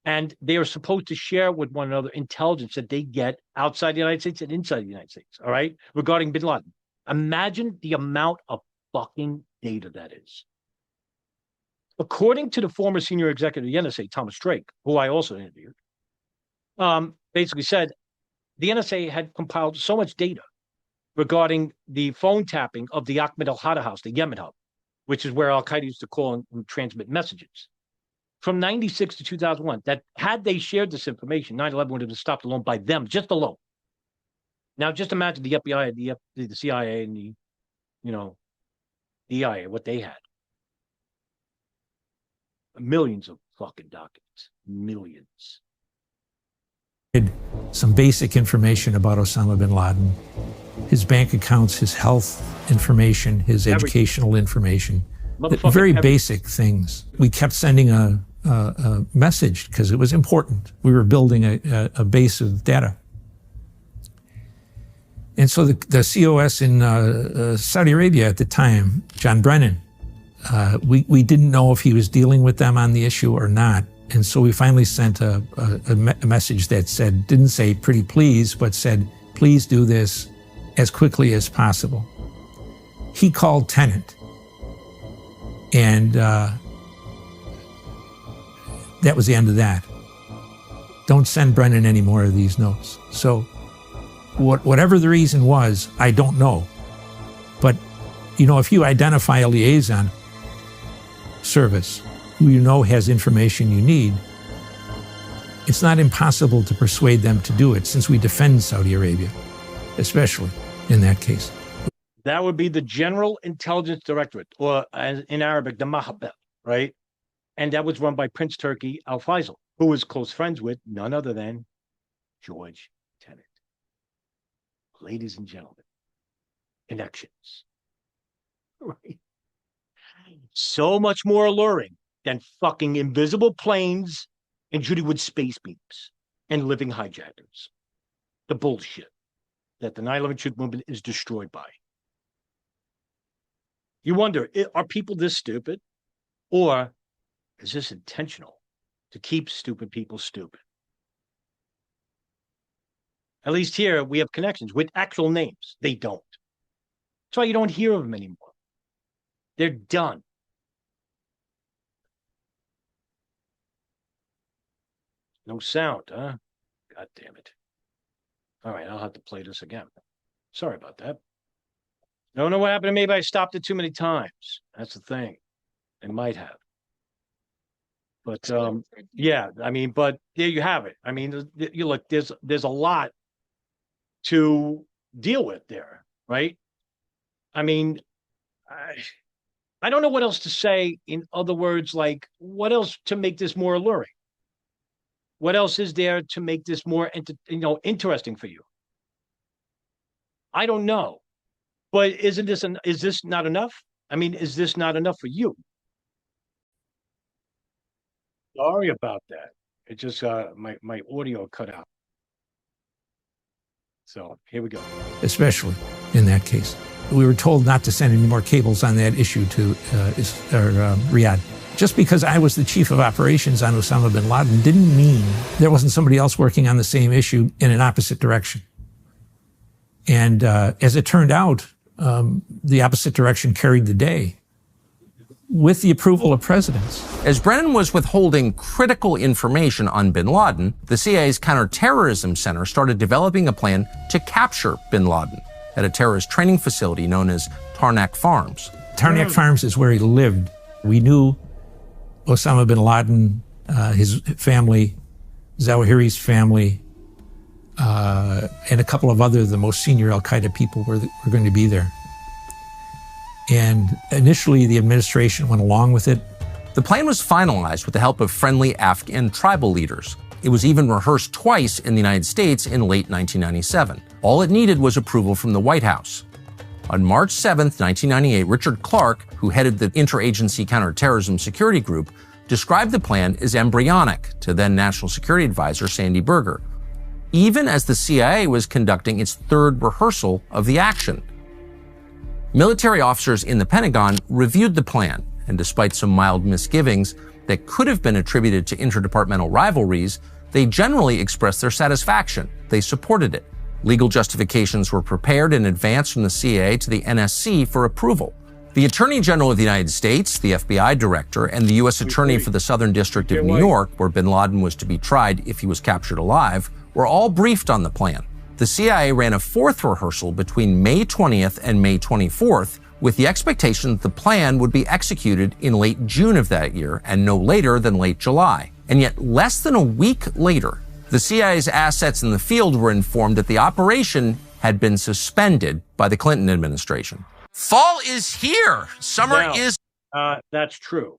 And they are supposed to share with one another intelligence that they get outside the United States and inside the United States, all right, regarding bin Laden. Imagine the amount of fucking data that is. According to the former senior executive of the NSA, Thomas Drake, who I also interviewed, basically said the NSA had compiled so much data regarding the phone tapping of the Ahmed al-Hada house, the Yemen hub, which is where al-Qaeda used to call and transmit messages. From 96 to 2001, that had they shared this information, 9/11 would have been stopped alone by them, just alone. Now, just imagine the FBI, the CIA, and the, DIA, what they had. Millions of fucking documents. Millions. Some basic information about Osama bin Laden, his bank accounts, his health information, his educational information, very basic things. We kept sending a message because it was important. We were building a base of data. And so the COS in Saudi Arabia at the time, John Brennan, we didn't know if he was dealing with them on the issue or not. And so we finally sent a message that didn't say pretty please, but said, please do this as quickly as possible. He called Tenant. And that was the end of that. Don't send Brennan any more of these notes. So whatever the reason was, I don't know. But, if you identify a liaison service who has information you need, it's not impossible to persuade them to do it, since we defend Saudi Arabia, especially in that case. That would be the General Intelligence Directorate, or in Arabic, the Mahabel, right? And that was run by Prince Turki Al Faisal, who was close friends with none other than George Tenet. Ladies and gentlemen, connections. Right? So much more alluring than fucking invisible planes and Judy Wood space beams and living hijackers. The bullshit that the 9/11 truth movement is destroyed by. You wonder, are people this stupid? Or is this intentional to keep stupid people stupid? At least here we have connections with actual names. They don't. That's why you don't hear of them anymore. They're done. No sound, huh? God damn it. All right, I'll have to play this again. Sorry about that. Don't know what happened to me, but I stopped it too many times. That's the thing. It might have. But yeah, but there you have it. You look, there's a lot to deal with there, right? I don't know what else to say. In other words, like, what else to make this more alluring? What else is there to make this more, interesting for you? I don't know. But is this not enough? Is this not enough for you? Sorry about that. It just my audio cut out. So here we go. Especially in that case. We were told not to send any more cables on that issue to Riyadh. Just because I was the chief of operations on Osama bin Laden didn't mean there wasn't somebody else working on the same issue in an opposite direction. And as it turned out, the opposite direction carried the day with the approval of presidents. As Brennan was withholding critical information on bin Laden, the CIA's Counterterrorism Center started developing a plan to capture bin Laden at a terrorist training facility known as Tarnak Farms. Tarnac Farms is where he lived. We knew Osama bin Laden, his family, Zawahiri's family, and a couple of the most senior Al-Qaeda people were going to be there. And initially, the administration went along with it. The plan was finalized with the help of friendly Afghan tribal leaders. It was even rehearsed twice in the United States in late 1997. All it needed was approval from the White House. On March 7, 1998, Richard Clarke, who headed the Interagency Counterterrorism Security Group, described the plan as embryonic to then National Security Advisor Sandy Berger, even as the CIA was conducting its third rehearsal of the action. Military officers in the Pentagon reviewed the plan, and despite some mild misgivings that could have been attributed to interdepartmental rivalries, they generally expressed their satisfaction. They supported it. Legal justifications were prepared in advance from the CIA to the NSC for approval. The Attorney General of the United States, the FBI Director, and the U.S. Attorney for the Southern District of New York, where bin Laden was to be tried if he was captured alive, were all briefed on the plan. The CIA ran a fourth rehearsal between May 20th and May 24th, with the expectation that the plan would be executed in late June of that year and no later than late July. And yet, less than a week later, the CIA's assets in the field were informed that the operation had been suspended by the Clinton administration. Fall is here. Summer is... That's true.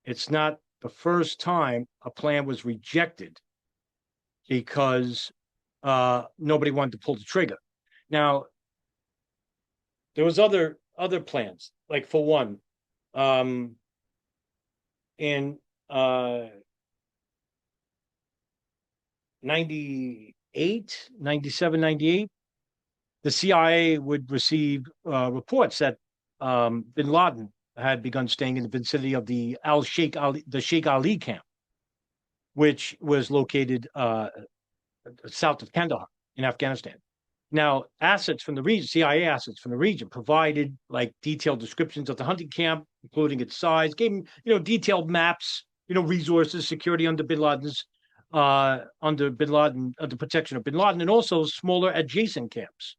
It's not the first time a plan was rejected because nobody wanted to pull the trigger. Now, there was other plans, like for one, in 98, 97, 98, the CIA would receive reports that bin Laden had begun staying in the vicinity of the Sheikh Ali camp, which was located south of Kandahar in Afghanistan. Now, assets from the region, CIA assets from the region, provided like detailed descriptions of the hunting camp, including its size, gave them, detailed maps, resources, security under bin Laden's, under protection of bin Laden, and also smaller adjacent camps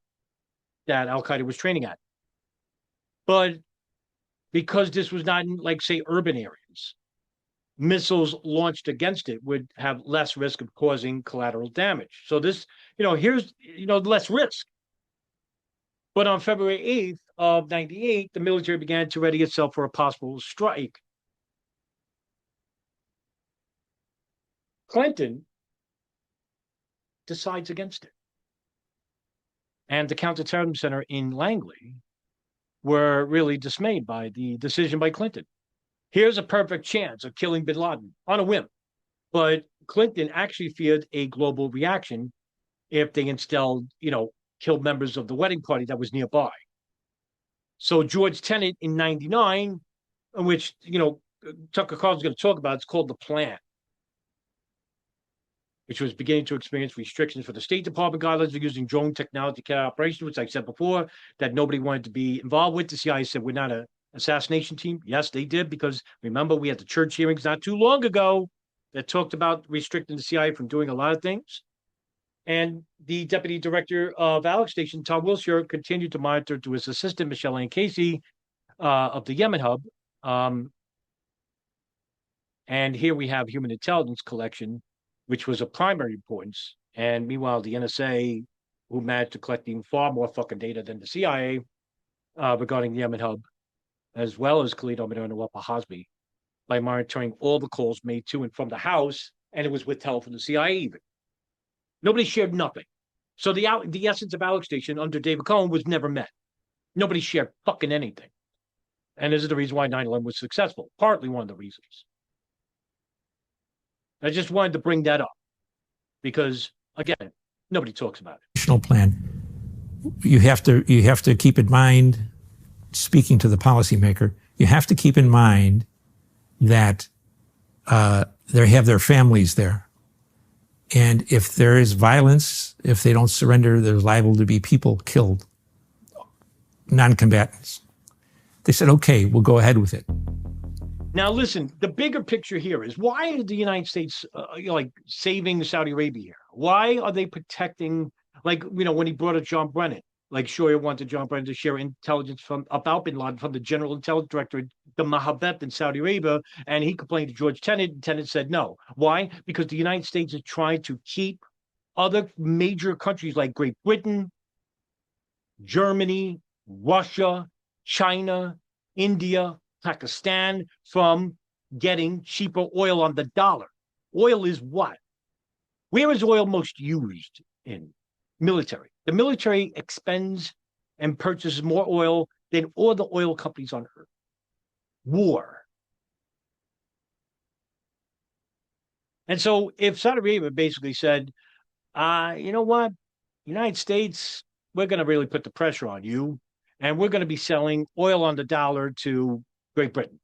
that Al-Qaeda was training at. But because this was not in, like, say, urban areas, missiles launched against it would have less risk of causing collateral damage. So this, here's, less risk. But on February 8th of 98, the military began to ready itself for a possible strike. Clinton decides against it. And the Counterterrorism Center in Langley were really dismayed by the decision by Clinton. Here's a perfect chance of killing bin Laden on a whim. But Clinton actually feared a global reaction if they instead, killed members of the wedding party that was nearby. So George Tenet in 99, in which, Tucker Carlson's going to talk about, it's called The Plan, which was beginning to experience restrictions for the State Department guidelines for using drone technology carry out operations, which I said before, that nobody wanted to be involved with. The CIA said, we're not an assassination team. Yes, they did, because remember, we had the church hearings not too long ago that talked about restricting the CIA from doing a lot of things. And the deputy director of Alex Station, Tom Wilshire, continued to monitor to his assistant, Michelle Ann Casey, of the Yemen hub. And here we have human intelligence collection, which was of primary importance. And meanwhile, the NSA, who managed to collect even far more fucking data than the CIA regarding the Yemen hub, as well as Khalid Ahmad and Nawaf Hazmi, by monitoring all the calls made to and from the house, and it was withheld from the CIA even. Nobody shared nothing. So the essence of Alex Station under David Cohen was never met. Nobody shared fucking anything. And this is the reason why 9/11 was successful, partly one of the reasons. I just wanted to bring that up because, again, nobody talks about it. Plan. You have to keep in mind, speaking to the policymaker, you have to keep in mind that they have their families there. And if there is violence, if they don't surrender, there's liable to be people killed, non-combatants. They said, okay, we'll go ahead with it. Now, listen, the bigger picture here is, why is the United States saving Saudi Arabia here? Why are they protecting, when he brought up John Brennan? like Shoyer wanted to jump in to share intelligence about bin Laden from the General Intelligence Director, the Mahabet in Saudi Arabia, and he complained to George Tenet, and Tenet said no. Why? Because the United States is trying to keep other major countries like Great Britain, Germany, Russia, China, India, Pakistan from getting cheaper oil on the dollar. Oil is what? Where is oil most used in? Military. The military expends and purchases more oil than all the oil companies on earth. War. And so if Saudi Arabia basically said, you know what, United States, we're going to really put the pressure on you, and we're going to be selling oil on the dollar to Great Britain.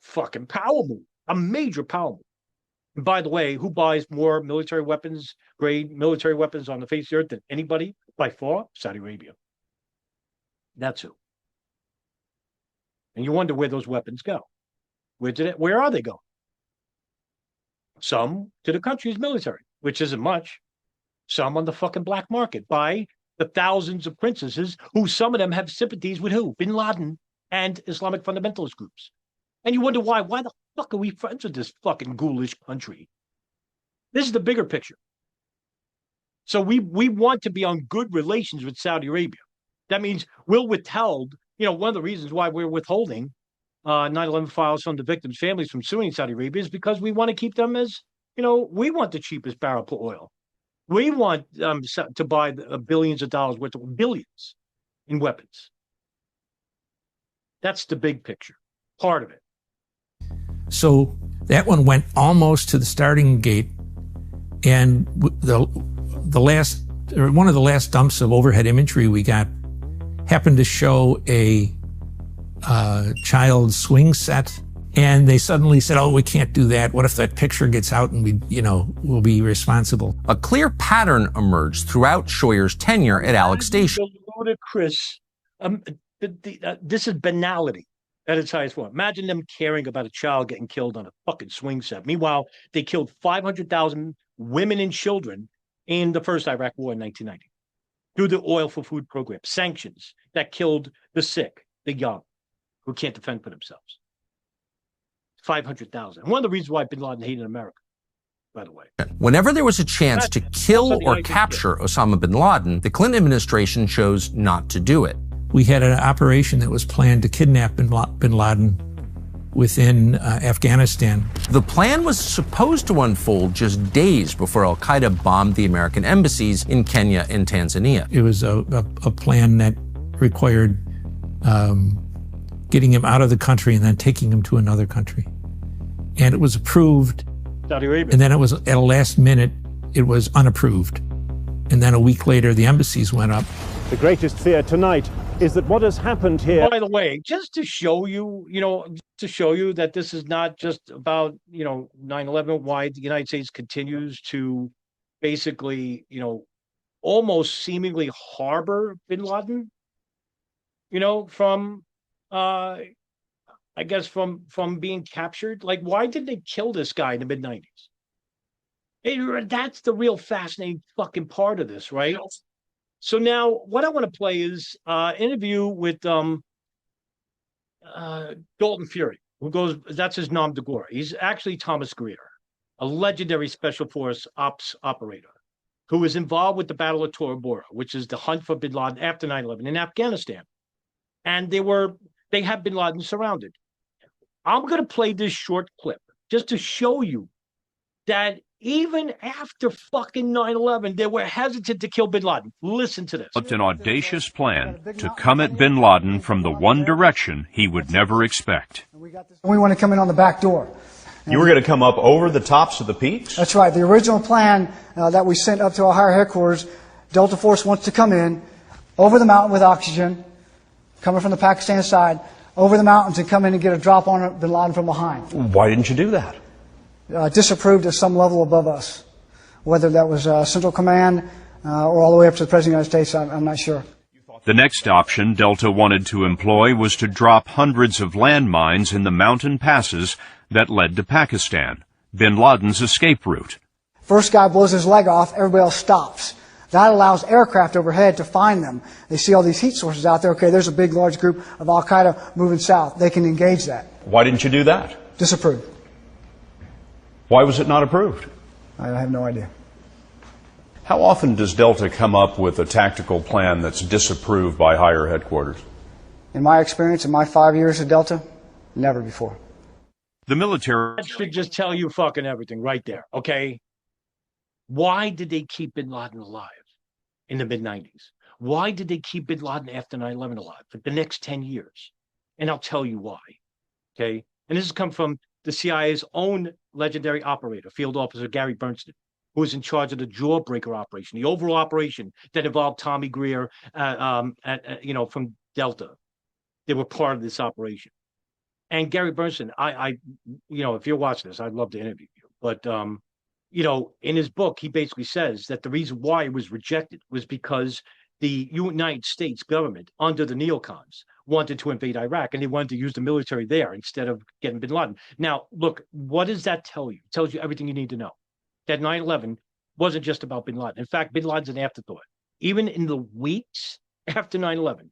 Fucking power move. A major power move. And by the way, who buys more military weapons, grade military weapons on the face of the earth than anybody? By far, Saudi Arabia. That's who. And you wonder where those weapons go. Where are they going? Some to the country's military, which isn't much. Some on the fucking black market by the thousands of princesses who some of them have sympathies with who? Bin Laden and Islamic fundamentalist groups. And you wonder why. Why the fuck are we friends with this fucking ghoulish country? This is the bigger picture. So we want to be on good relations with Saudi Arabia. That means we'll withhold, one of the reasons why we're withholding 9/11 files from the victims' families from suing Saudi Arabia is because we want to keep them as, we want the cheapest barrel of oil. We want to buy billions of dollars worth of billions in weapons. That's the big picture, part of it. So that one went almost to the starting gate, and one of the last dumps of overhead imagery we got happened to show a child swing set, and they suddenly said, "Oh, we can't do that. What if that picture gets out and we'll be responsible?" A clear pattern emerged throughout Shoyer's tenure at Alex Station. Chris, this is banality at its highest form. Imagine them caring about a child getting killed on a fucking swing set. Meanwhile, they killed 500,000 women and children in the first Iraq War in 1990 through the Oil for Food program. Sanctions that killed the sick, the young, who can't defend for themselves. 500,000. One of the reasons why bin Laden hated America, by the way. Whenever there was a chance to kill or capture Osama bin Laden, the Clinton administration chose not to do it. We had an operation that was planned to kidnap bin Laden within Afghanistan. The plan was supposed to unfold just days before al-Qaeda bombed the American embassies in Kenya and Tanzania. It was a plan that required getting him out of the country and then taking him to another country. And it was approved. Saudi Arabia. And then it was, at a last minute, it was unapproved. And then a week later, the embassies went up. The greatest fear tonight is that what has happened here... By the way, just to show you, that this is not just about, 9/11, why the United States continues to basically, almost seemingly harbor bin Laden, from, I guess, from being captured. Like, why did they kill this guy in the mid-90s? That's the real fascinating fucking part of this, right? So now what I want to play is interview with Dalton Fury, that's his nom de guerre. He's actually Thomas Greer, a legendary Special Force ops operator who was involved with the Battle of Tora Bora, which is the hunt for bin Laden after 9/11 in Afghanistan. And they had bin Laden surrounded. I'm going to play this short clip just to show you that even after fucking 9/11, they were hesitant to kill bin Laden. Listen to this. An audacious plan to come at bin Laden from the one direction he would never expect. We want to come in on the back door. You were going to come up over the tops of the peaks? That's right. The original plan that we sent up to our higher headquarters, Delta Force wants to come in over the mountain with oxygen, coming from the Pakistan side, over the mountains and come in and get a drop on bin Laden from behind. Why didn't you do that? Disapproved at some level above us. Whether that was Central Command or all the way up to the President of the United States, I'm not sure. The next option Delta wanted to employ was to drop hundreds of landmines in the mountain passes that led to Pakistan, bin Laden's escape route. First guy blows his leg off, everybody else stops. That allows aircraft overhead to find them. They see all these heat sources out there. Okay, there's a big, large group of Al-Qaeda moving south. They can engage that. Why didn't you do that? Disapprove. Why was it not approved? I have no idea. How often does Delta come up with a tactical plan that's disapproved by higher headquarters? In my experience, in my 5 years at Delta, never before. The military... That should just tell you fucking everything right there, okay? Why did they keep bin Laden alive in the mid-90s? Why did they keep bin Laden after 9/11 alive for the next 10 years? And I'll tell you why, okay? And this has come from the CIA's own legendary operator, Field Officer Gary Bernstein, who was in charge of the Jawbreaker operation, the overall operation that involved Tommy Greer, from Delta. They were part of this operation. And Gary Bernstein, if you're watching this, I'd love to interview you. But, in his book, he basically says that the reason why it was rejected was because the United States government, under the neocons, wanted to invade Iraq, and they wanted to use the military there instead of getting bin Laden. Now, look, what does that tell you? It tells you everything you need to know. That 9/11 wasn't just about bin Laden. In fact, bin Laden's an afterthought. Even in the weeks after 9/11,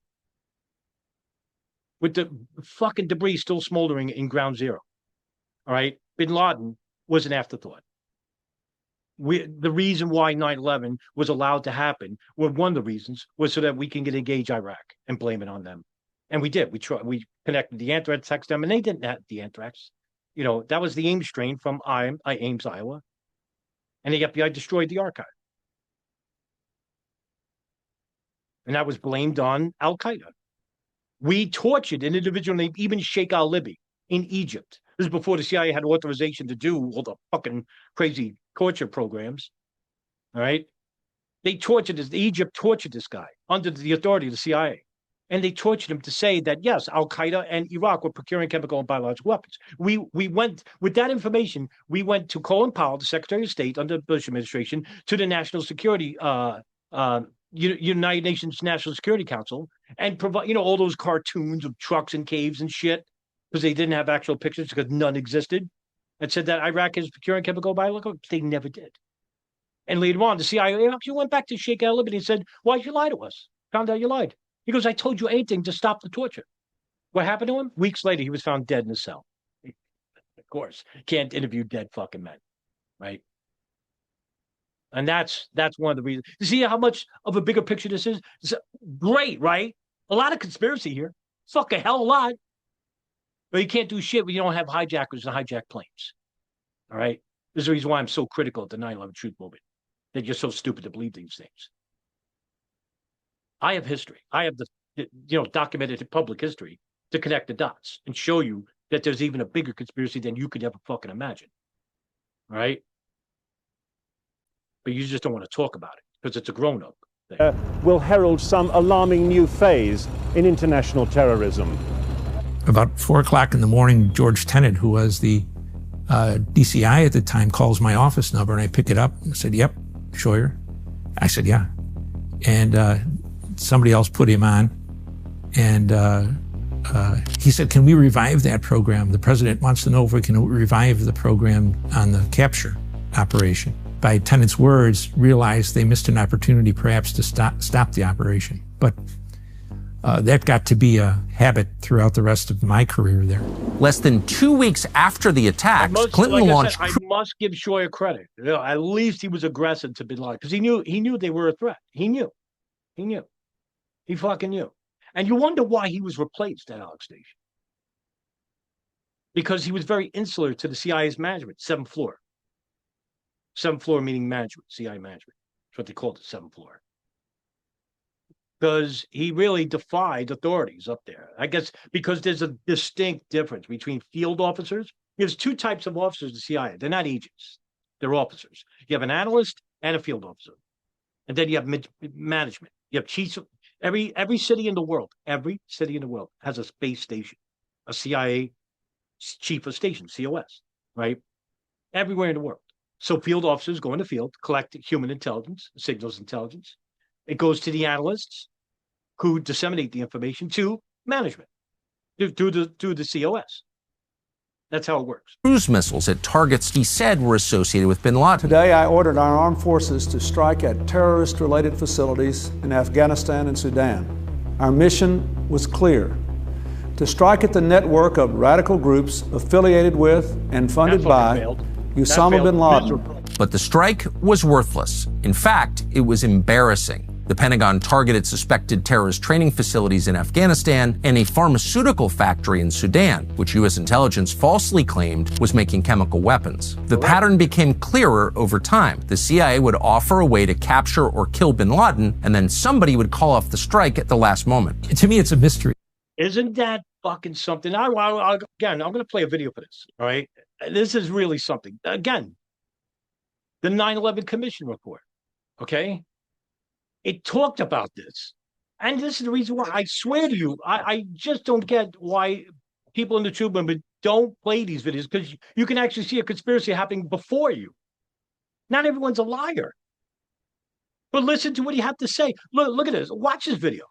with the fucking debris still smoldering in Ground Zero, all right, bin Laden was an afterthought. The reason why 9/11 was allowed to happen, one of the reasons, was so that we can engage Iraq and blame it on them. And we did. We connected the anthrax attacks to them, and they didn't have the anthrax. That was the Ames strain from Ames, Iowa. And the FBI destroyed the archive. And that was blamed on Al-Qaeda. We tortured an individual named Ibn Sheikh al-Libi in Egypt. This is before the CIA had authorization to do all the fucking crazy torture programs. All right? Egypt tortured this guy under the authority of the CIA. And they tortured him to say that, yes, Al-Qaeda and Iraq were procuring chemical and biological weapons. We went, with that information, we went to Colin Powell, the Secretary of State under the Bush administration, to the National Security, United Nations National Security Council, and provide, all those cartoons of trucks and caves and shit, because they didn't have actual pictures because none existed, and said that Iraq is procuring chemical and biological. They never did. And later on, the CIA actually went back to Sheikh al-Libi and said, why'd you lie to us? Found out you lied. He goes, I told you anything to stop the torture. What happened to him? Weeks later, he was found dead in a cell. Of course, can't interview dead fucking men, right? And that's one of the reasons. You see how much of a bigger picture this is? It's great, right? A lot of conspiracy here. Fuck a hell of a lot. But you can't do shit when you don't have hijackers and hijack planes. All right? This is the reason why I'm so critical of the 9/11 truth movement. They're just so stupid to believe these things. I have history. I have the documented public history to connect the dots and show you that there's even a bigger conspiracy than you could ever fucking imagine. All right? But you just don't want to talk about it because it's a grown-up thing. Will herald some alarming new phase in international terrorism. About 4 o'clock in the morning, George Tenet, who was the DCI at the time, calls my office number, and I pick it up and said, yep, Scheuer. I said, yeah. And somebody else put him on, and he said, can we revive that program? The president wants to know if we can revive the program on the capture operation. By Tenet's words, realized they missed an opportunity perhaps to stop the operation. But that got to be a habit throughout the rest of my career there. Less than 2 weeks after the attacks, Clinton launched... I must give Scheuer credit. At least he was aggressive to bin Laden because he knew they were a threat. He knew. He fucking knew. And you wonder why he was replaced at Alex Station. Because he was very insular to the CIA's management, 7th floor. 7th floor meaning management, CIA management. That's what they called it, 7th floor. Because he really defied authorities up there. I guess because there's a distinct difference between field officers. There's 2 types of officers in the CIA. They're not agents. They're officers. You have an analyst and a field officer. And then you have management. You have chiefs. Every city in the world has a space station, a CIA chief of station, COS, right? Everywhere in the world. So field officers go in the field, collect human intelligence, signals intelligence. It goes to the analysts who disseminate the information to management, to the COS. That's how it works. Cruise missiles at targets he said were associated with bin Laden. Today, I ordered our armed forces to strike at terrorist-related facilities in Afghanistan and Sudan. Our mission was clear: to strike at the network of radical groups affiliated with and funded by Osama bin Laden. But the strike was worthless. In fact, it was embarrassing. The Pentagon targeted suspected terrorist training facilities in Afghanistan and a pharmaceutical factory in Sudan, which U.S. intelligence falsely claimed was making chemical weapons. The pattern became clearer over time. The CIA would offer a way to capture or kill bin Laden, and then somebody would call off the strike at the last moment. To me, it's a mystery. Isn't that fucking something? Again, I'm going to play a video for this, all right? This is really something. Again, the 9/11 Commission report, okay? It talked about this. And this is the reason why I swear to you, I just don't get why people in the troop movement don't play these videos, because you can actually see a conspiracy happening before you. Not everyone's a liar. But listen to what he had to say. Look at this. Watch this video.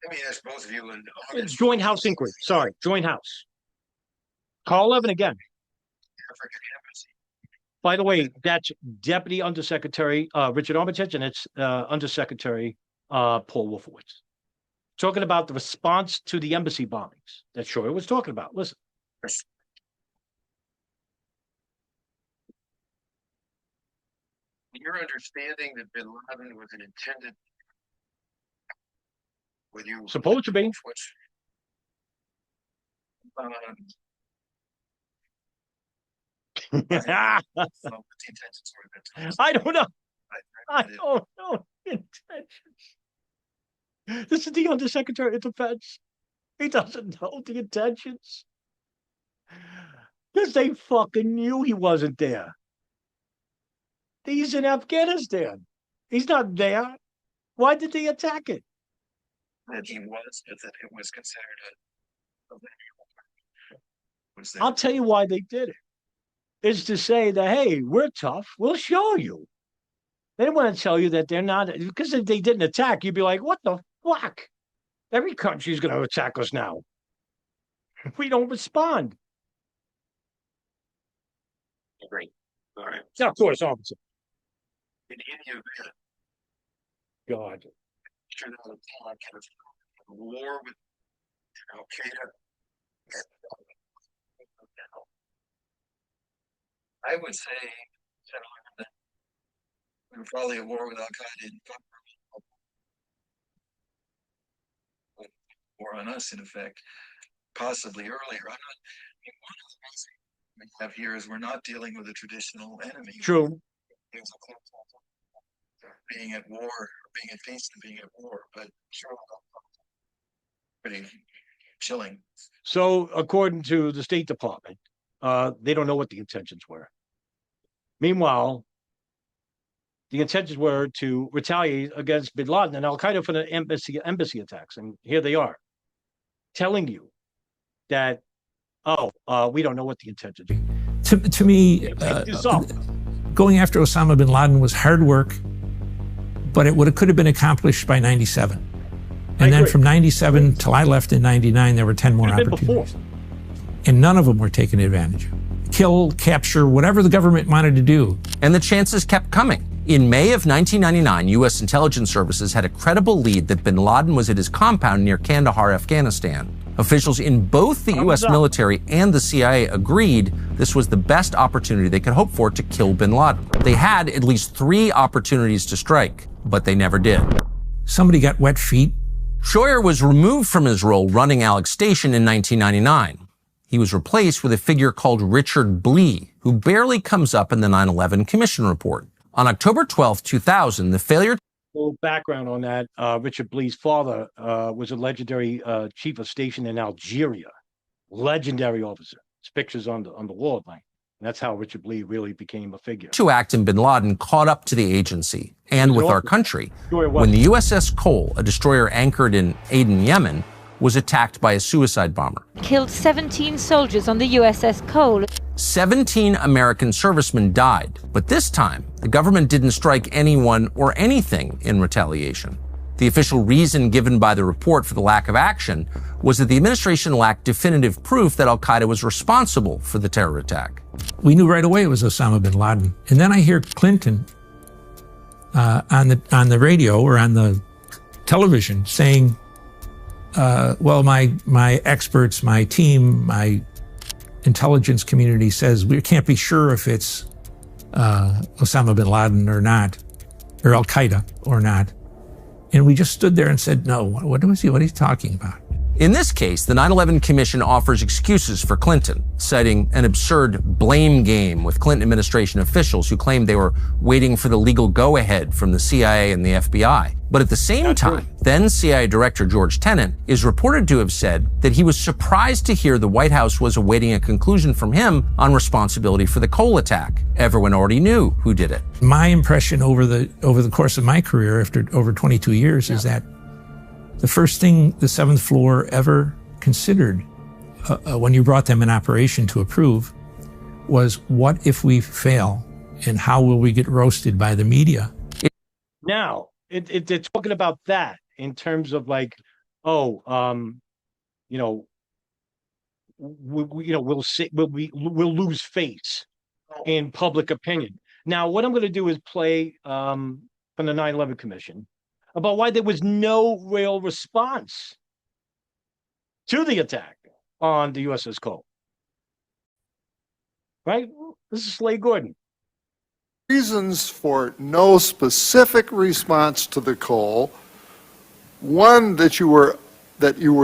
Let me ask both of you. It's Joint House inquiry. Sorry, Joint House. Call 11 again. By the way, that's Deputy Undersecretary Richard Armitage, and it's Undersecretary Paul Wolfowitz. Talking about the response to the embassy bombings that Scheuer was talking about. Listen. Your understanding that bin Laden was an intended with you supposed to be. I don't know. I don't know intentions. This is the Undersecretary of Defense. He doesn't know the intentions. Because they fucking knew he wasn't there. He's in Afghanistan. He's not there. Why did they attack it? That he was, but that it was considered I'll tell you why they did it. Is to say that, hey, we're tough. We'll show you. They didn't want to tell you that they're not, because if they didn't attack, you'd be like, what the fuck? Every country's going to attack us now. We don't respond. Great. All right. Yeah, of course, officer. In any event, God. sure that was kind of a war with Al Qaeda. I would say, gentlemen, that we were probably at war with Al Qaeda in war on us, in effect, possibly earlier. One of the things we have here is we're not dealing with a traditional enemy. True. Being at war, being at peace, and being at war, but sure, pretty chilling. So, according to the State Department, they don't know what the intentions were. Meanwhile, the intentions were to retaliate against bin Laden and Al Qaeda for the embassy attacks, and here they are, telling you that, we don't know what the intentions were. To me, going after Osama bin Laden was hard work, but it could have been accomplished by 97. And then from 97 till I left in 99, there were 10 more opportunities. And none of them were taken advantage of. Kill, capture, whatever the government wanted to do. And the chances kept coming. In May of 1999, U.S. intelligence services had a credible lead that bin Laden was at his compound near Kandahar, Afghanistan. Officials in both the U.S. military and the CIA agreed this was the best opportunity they could hope for to kill bin Laden. They had at least 3 opportunities to strike, but they never did. Somebody got wet feet. Scheuer was removed from his role running Alex Station in 1999. He was replaced with a figure called Richard Blee, who barely comes up in the 9/11 Commission report. On October 12, 2000, the failure... A little background on that. Richard Blee's father was a legendary chief of station in Algeria. Legendary officer. His picture's on the wall, like. And that's how Richard Blee really became a figure. To act in bin Laden caught up to the agency and with our country when the USS Cole, a destroyer anchored in Aden, Yemen, was attacked by a suicide bomber. Killed 17 soldiers on the USS Cole. 17 American servicemen died, but this time the government didn't strike anyone or anything in retaliation. The official reason given by the report for the lack of action was that the administration lacked definitive proof that al-Qaeda was responsible for the terror attack. We knew right away it was Osama bin Laden. And then I hear Clinton on the radio or on the television saying, well, my experts, my team, my intelligence community says we can't be sure if it's Osama bin Laden or not, or al-Qaeda or not. And we just stood there and said, no, what is he talking about? In this case, the 9/11 Commission offers excuses for Clinton, citing an absurd blame game with Clinton administration officials who claimed they were waiting for the legal go-ahead from the CIA and the FBI. But at the same time, then CIA Director George Tenet is reported to have said that he was surprised to hear the White House was awaiting a conclusion from him on responsibility for the Cole attack. Everyone already knew who did it. My impression over the course of my career, after over 22 years, is that the first thing the seventh floor ever considered when you brought them an operation to approve was, what if we fail, and how will we get roasted by the media? Now, they're talking about that in terms of like, we'll lose face in public opinion. Now, what I'm going to do is play from the 9/11 Commission about why there was no real response to the attack on the USS Cole. Right? This is Slade Gordon. Reasons for no specific response to the Cole. One, that you were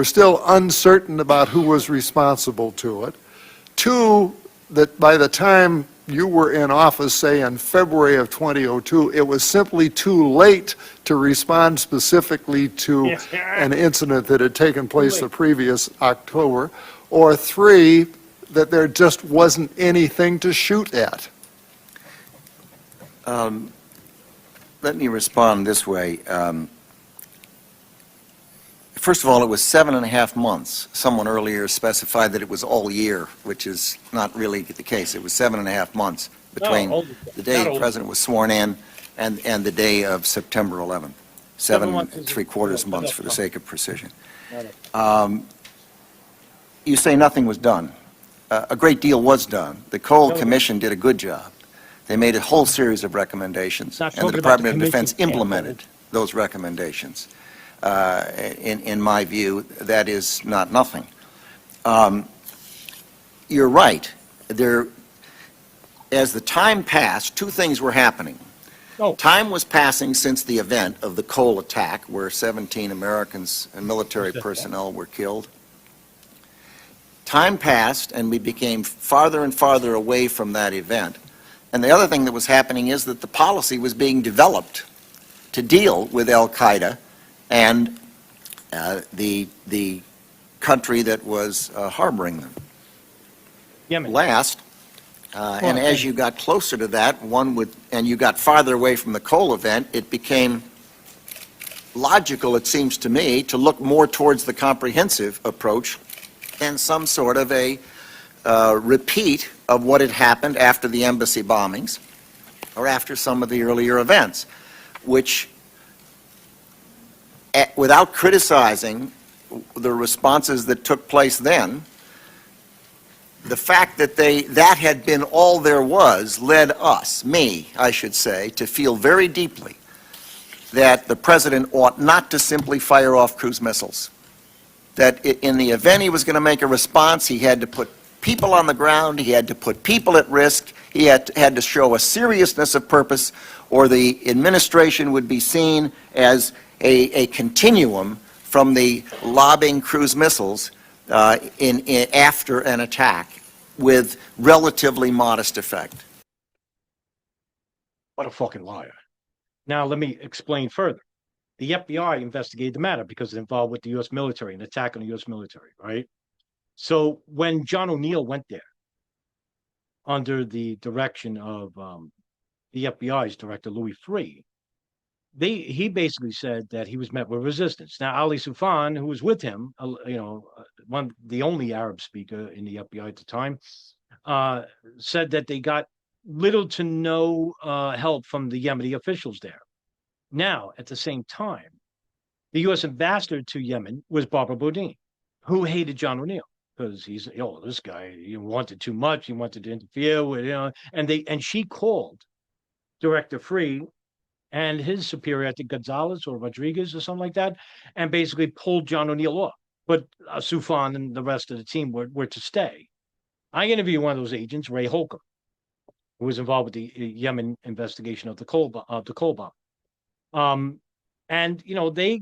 still uncertain about who was responsible to it. Two, that by the time you were in office, say in February of 2002, it was simply too late to respond specifically to an incident that had taken place the previous October. Or three, that there just wasn't anything to shoot at. Let me respond this way. First of all, it was 7.5 months. Someone earlier specified that it was all year, which is not really the case. It was 7.5 months between the day the president was sworn in and the day of September 11th. 7 3/4 months for the sake of precision. You say nothing was done. A great deal was done. The Cole Commission did a good job. They made a whole series of recommendations, and the Department of Defense implemented those recommendations. In my view, that is not nothing. You're right. As the time passed, two things were happening. Time was passing since the event of the Cole attack, where 17 Americans and military personnel were killed. Time passed, and we became farther and farther away from that event. And the other thing that was happening is that the policy was being developed to deal with al-Qaeda and the country that was harboring them. Yemen. Last, and as you got closer to that, and you got farther away from the Cole event, it became logical, it seems to me, to look more towards the comprehensive approach and some sort of a repeat of what had happened after the embassy bombings or after some of the earlier events, which, without criticizing the responses that took place then, the fact that that had been all there was led us, me, I should say, to feel very deeply that the president ought not to simply fire off cruise missiles. That in the event he was going to make a response, he had to put people on the ground, he had to put people at risk, he had to show a seriousness of purpose, or the administration would be seen as a continuum from the lobbing cruise missiles after an attack with relatively modest effect. What a fucking liar. Now, let me explain further. The FBI investigated the matter because it involved with the U.S. military, an attack on the U.S. military, right? So when John O'Neill went there, under the direction of the FBI's director, Louis Freeh, he basically said that he was met with resistance. Now, Ali Soufan, who was with him, the only Arab speaker in the FBI at the time, said that they got little to no help from the Yemeni officials there. Now, at the same time, The U.S. ambassador to Yemen was Barbara Boudin, who hated John O'Neill because he's, this guy, he wanted too much. He wanted to interfere with, and she called Director Free and his superior, I think Gonzalez or Rodriguez or something like that, and basically pulled John O'Neill off. But Soufan and the rest of the team were to stay. I interviewed one of those agents, Ray Holcomb, who was involved with the Yemen investigation of the coal bomb. And they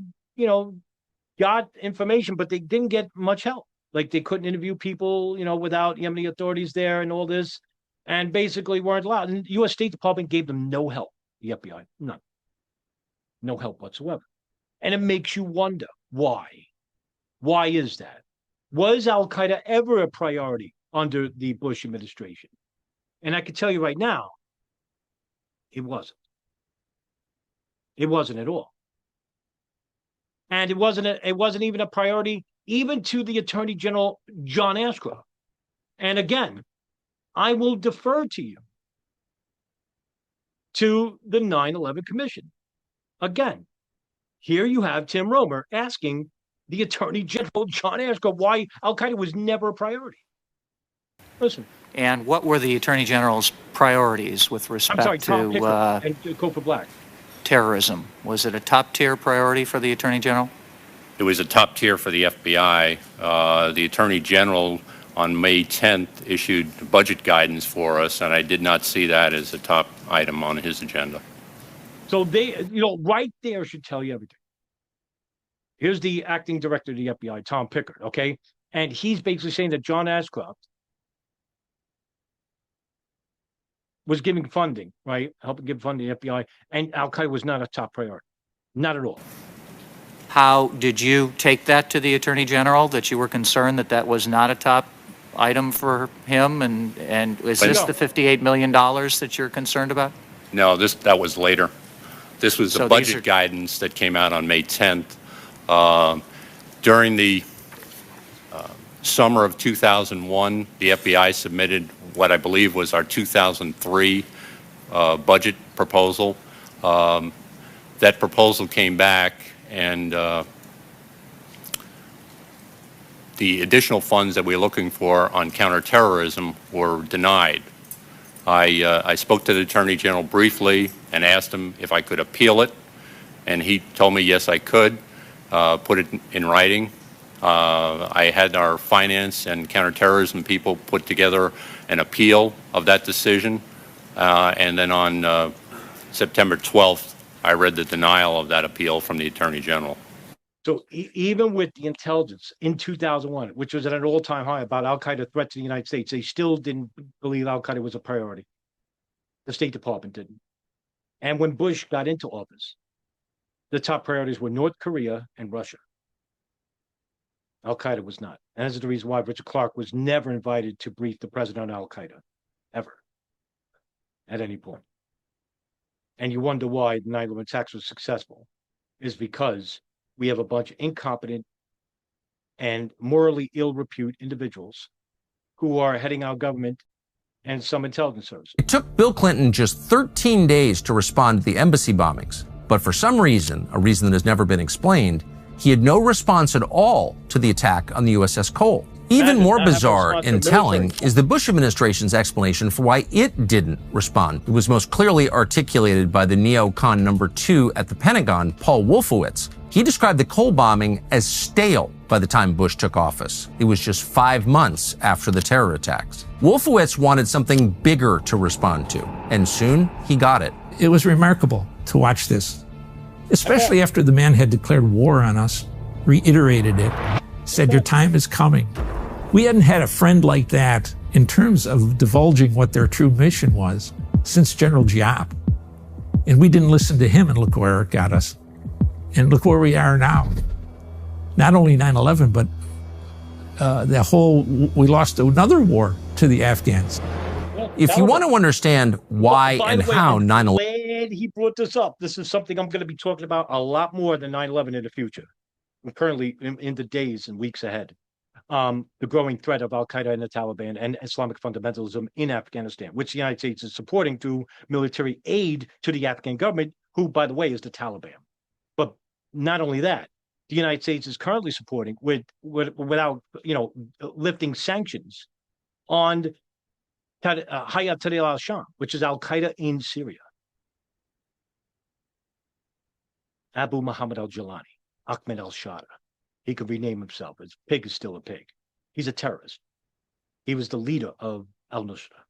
got information, but they didn't get much help. Like they couldn't interview people, without Yemeni authorities there and all this, and basically weren't allowed. And the U.S. State Department gave them no help. The FBI, none, no help whatsoever. And it makes you wonder why. Why is that? Was Al Qaeda ever a priority under the Bush administration? And I can tell you right now, it wasn't. It wasn't at all. And it wasn't even a priority even to the Attorney General, John Ashcroft. And again, I will defer to you to the 9/11 Commission. Again, here you have Tim Romer asking the Attorney General, John Ashcroft, why Al Qaeda was never a priority. Listen. And what were the Attorney General's priorities with respect Tom to Pickett and Copa Black? Terrorism? Was it a top-tier priority for the Attorney General? It was a top tier for the FBI. The Attorney General on May 10th issued budget guidance for us, and I did not see that as a top item on his agenda. So they, right there should tell you everything. Here's the acting director of the FBI, Tom Pickett, okay? And he's basically saying that John Ashcroft was giving funding, right? Helping give funding to the FBI, and Al Qaeda was not a top priority. Not at all. How did you take that to the Attorney General, that you were concerned that that was not a top item for him? And is this the $58 million that you're concerned about? No, that was later. This was the budget guidance that came out on May 10th. During the summer of 2001, the FBI submitted what I believe was our 2003 budget proposal. That proposal came back, and the additional funds that we were looking for on counterterrorism were denied. I spoke to the Attorney General briefly and asked him if I could appeal it, and he told me yes, I could, put it in writing. I had our finance and counterterrorism people put together an appeal of that decision, and then on September 12th, I read the denial of that appeal from the Attorney General. So even with the intelligence in 2001, which was at an all-time high about Al-Qaeda threat to the United States, they still didn't believe Al-Qaeda was a priority. The State Department didn't. And when Bush got into office, the top priorities were North Korea and Russia. Al-Qaeda was not. And that's the reason why Richard Clarke was never invited to brief the president on Al-Qaeda, ever, at any point. And you wonder why the 9/11 attacks was successful, is because we have a bunch of incompetent and morally ill repute individuals who are heading our government and some intelligence services. It took Bill Clinton just 13 days to respond to the embassy bombings, but for some reason, a reason that has never been explained, he had no response at all to the attack on the USS Cole. Even more bizarre and telling is the Bush administration's explanation for why it didn't respond. It was most clearly articulated by the neocon number 2 at the Pentagon, Paul Wolfowitz. He described the Cole bombing as stale by the time Bush took office. It was just 5 months after the terror attacks. Wolfowitz wanted something bigger to respond to, and soon he got it. It was remarkable to watch this, especially after the man had declared war on us, reiterated it, said your time is coming. We hadn't had a friend like that in terms of divulging what their true mission was since General Giap. And we didn't listen to him, and look where it got us. And look where we are now. Not only 9/11, but we lost another war to the Afghans. If you want to understand why and how 9/11... Glad he brought this up. This is something I'm going to be talking about a lot more than 9/11 in the future. I'm currently in the days and weeks ahead. The growing threat of Al-Qaeda and the Taliban and Islamic fundamentalism in Afghanistan, which the United States is supporting through military aid to the Afghan government, who, by the way, is the Taliban. But not only that, the United States is currently supporting without, lifting sanctions on Hayat Tahrir al-Sham, which is Al-Qaeda in Syria. Abu Muhammad al-Jalani, Ahmed al-Shara. He could rename himself. His pig is still a pig. He's a terrorist. He was the leader of al-Nusra,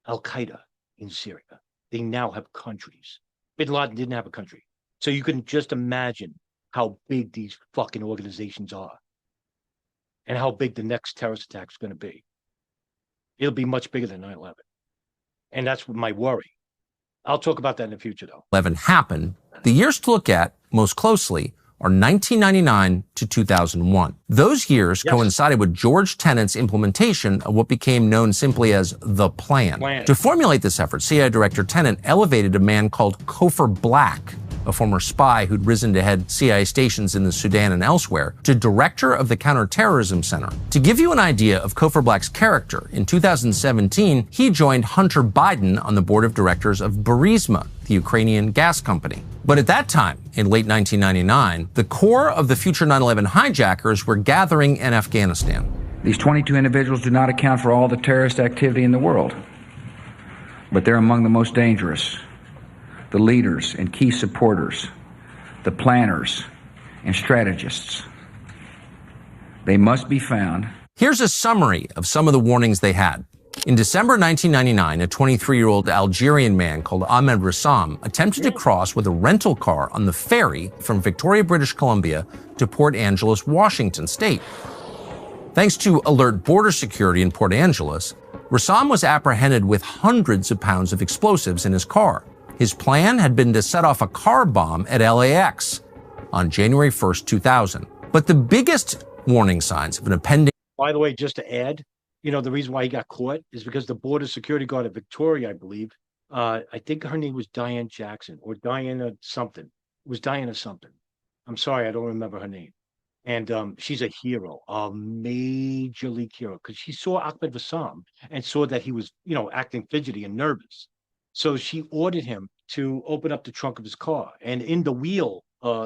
Al-Qaeda in Syria. They now have countries. Bin Laden didn't have a country. So you can just imagine how big these fucking organizations are and how big the next terrorist attack is going to be. It'll be much bigger than 9/11. And that's my worry. I'll talk about that in the future, though. 11 happened. The years to look at most closely are 1999 to 2001. Those years coincided with George Tenet's implementation of what became known simply as the plan. To formulate this effort, CIA Director Tenet elevated a man called Cofer Black, a former spy who'd risen to head CIA stations in the Sudan and elsewhere, to director of the Counterterrorism Center. To give you an idea of Cofer Black's character, in 2017, he joined Hunter Biden on the board of directors of Burisma, the Ukrainian gas company. But at that time, in late 1999, the core of the future 9/11 hijackers were gathering in Afghanistan. These 22 individuals do not account for all the terrorist activity in the world, but they're among the most dangerous. The leaders and key supporters, the planners and strategists. They must be found. Here's a summary of some of the warnings they had. In December 1999, a 23-year-old Algerian man called Ahmed Rassam attempted to cross with a rental car on the ferry from Victoria, British Columbia to Port Angeles, Washington State. Thanks to alert border security in Port Angeles, Rassam was apprehended with hundreds of pounds of explosives in his car. His plan had been to set off a car bomb at LAX on January 1st, 2000. But the biggest warning signs of an impending... By the way, just to add, the reason why he got caught is because the border security guard at Victoria, I believe, I think her name was Diane Jackson or Diana something. It was Diana something. I'm sorry, I don't remember her name. And she's a hero, a major league hero, because she saw Ahmed Rassam and saw that he was, acting fidgety and nervous. So she ordered him to open up the trunk of his car. And in the wheel,